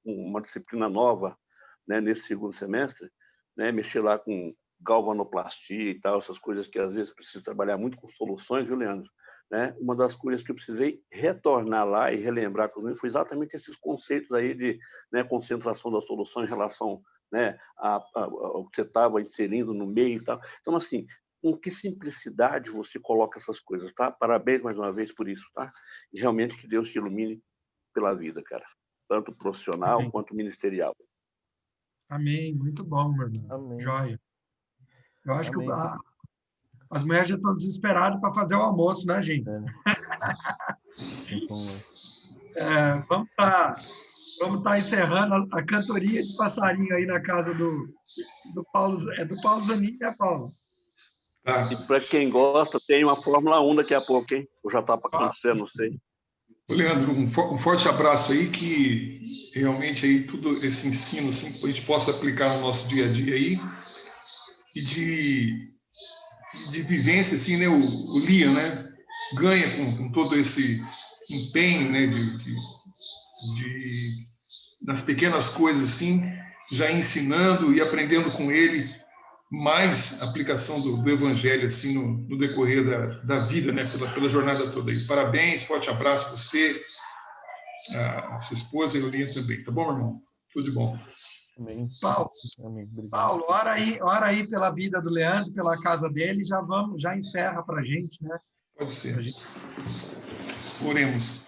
[SPEAKER 6] uma disciplina nova, né, nesse segundo semestre, né, mexer lá com galvanoplastia e tal, essas coisas que às vezes precisa trabalhar muito com soluções, viu, Leandro? né, uma das coisas que eu precisei retornar lá e relembrar comigo foi exatamente esses conceitos aí de, né, concentração da solução em relação, né, ao que você estava inserindo no meio e tal. Então, assim, com que simplicidade você coloca essas coisas, tá? Parabéns mais uma vez por isso, tá? E realmente que Deus te ilumine pela vida, cara. Tanto profissional
[SPEAKER 2] Amém.
[SPEAKER 6] quanto ministerial.
[SPEAKER 2] Amém. Muito bom, meu irmão.
[SPEAKER 4] Amém.
[SPEAKER 2] Joia. Eu acho
[SPEAKER 4] Amém.
[SPEAKER 2] que as mulheres já estão desesperadas para fazer o almoço, né, gente? Vamos estar encerrando a cantoria de passarinho aí na casa do Paulo. É do Paulo Zanin, né, Paulo?
[SPEAKER 7] Tá.
[SPEAKER 6] E para quem gosta, tem uma Fórmula 1 daqui a pouco, hein? Ou já está para acontecer, não sei.
[SPEAKER 7] Ô, Leandro, um forte abraço aí, que realmente aí tudo esse ensino, assim, que a gente possa aplicar no nosso dia a dia aí, e de vivência, assim, né, o Liam, né, ganha com todo esse empenho, né, das pequenas coisas, assim, já ensinando e aprendendo com ele mais aplicação do evangelho, assim, no decorrer da vida, né, pela jornada toda aí. Parabéns, forte abraço para você, a sua esposa e o Liam também, tá bom, irmão? Tudo de bom.
[SPEAKER 4] Amém.
[SPEAKER 2] Paulo,
[SPEAKER 4] Amém. Obrigado.
[SPEAKER 2] Paulo, ora aí pela vida do Leandro, pela casa dele, já encerra para a gente, né?
[SPEAKER 7] Pode ser. Oremos.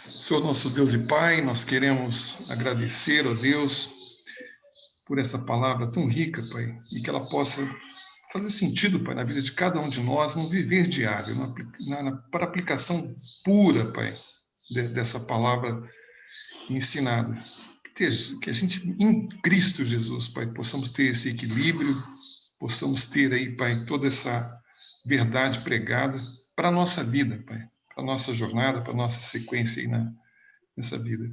[SPEAKER 7] Senhor nosso Deus e Pai, nós queremos agradecer a Deus por essa palavra tão rica, Pai, e que ela possa fazer sentido, Pai, na vida de cada um de nós, no viver diário, para aplicação pura, Pai, dessa palavra ensinada. Que a gente, em Cristo Jesus, Pai, possamos ter esse equilíbrio, possamos ter aí, Pai, toda essa verdade pregada para a nossa vida, Pai, para a nossa jornada, para a nossa sequência aí nessa vida.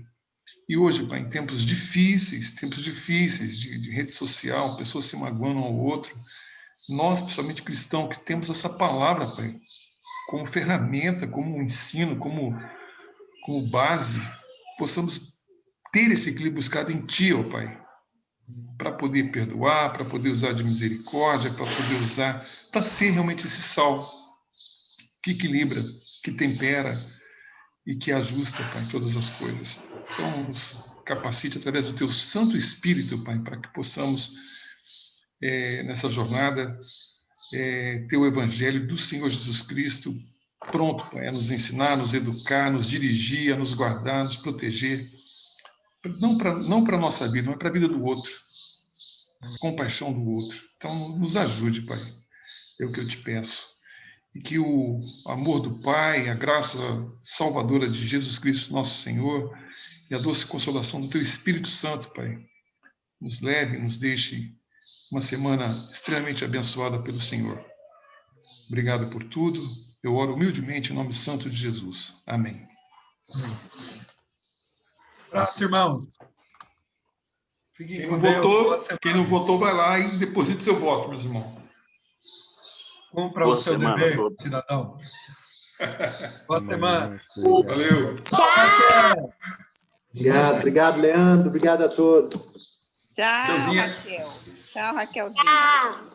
[SPEAKER 7] E hoje, Pai, em tempos difíceis de rede social, pessoas se magoando um ao outro, nós, principalmente cristãos, que temos essa palavra, Pai, como ferramenta, como ensino, como base, possamos ter esse equilíbrio buscado em Ti, ó Pai, para poder perdoar, para poder usar de misericórdia, para poder usar, para ser realmente esse sal que equilibra, que tempera e que ajusta, Pai, todas as coisas. Então, nos capacite através do Teu Santo Espírito, Pai, para que possamos, nessa jornada, ter o Evangelho do Senhor Jesus Cristo pronto, Pai, a nos ensinar, nos educar, nos dirigir, a nos guardar, nos proteger, não para a nossa vida, mas para a vida do outro, compaixão do outro. Então, nos ajude, Pai, é o que eu te peço. E que o amor do Pai, a graça salvadora de Jesus Cristo, nosso Senhor, e a doce consolação do Teu Espírito Santo, Pai, nos leve, nos deixe uma semana extremamente abençoada pelo Senhor. Obrigado por tudo. Eu oro humildemente em nome santo de Jesus. Amém.
[SPEAKER 2] Abraço, irmãos. Fiquem com
[SPEAKER 7] Deus.
[SPEAKER 2] Deus.
[SPEAKER 7] Quem não votou, vai lá e deposite seu voto, meus irmãos.
[SPEAKER 2] Cumpra o seu dever, cidadão. Boa semana.
[SPEAKER 7] Valeu.
[SPEAKER 2] Tchau.
[SPEAKER 8] Obrigado, Leandro. Obrigado a todos.
[SPEAKER 1] Tchau,
[SPEAKER 7] Tchauzinho.
[SPEAKER 1] Raquel. Tchau, Raquelzinha.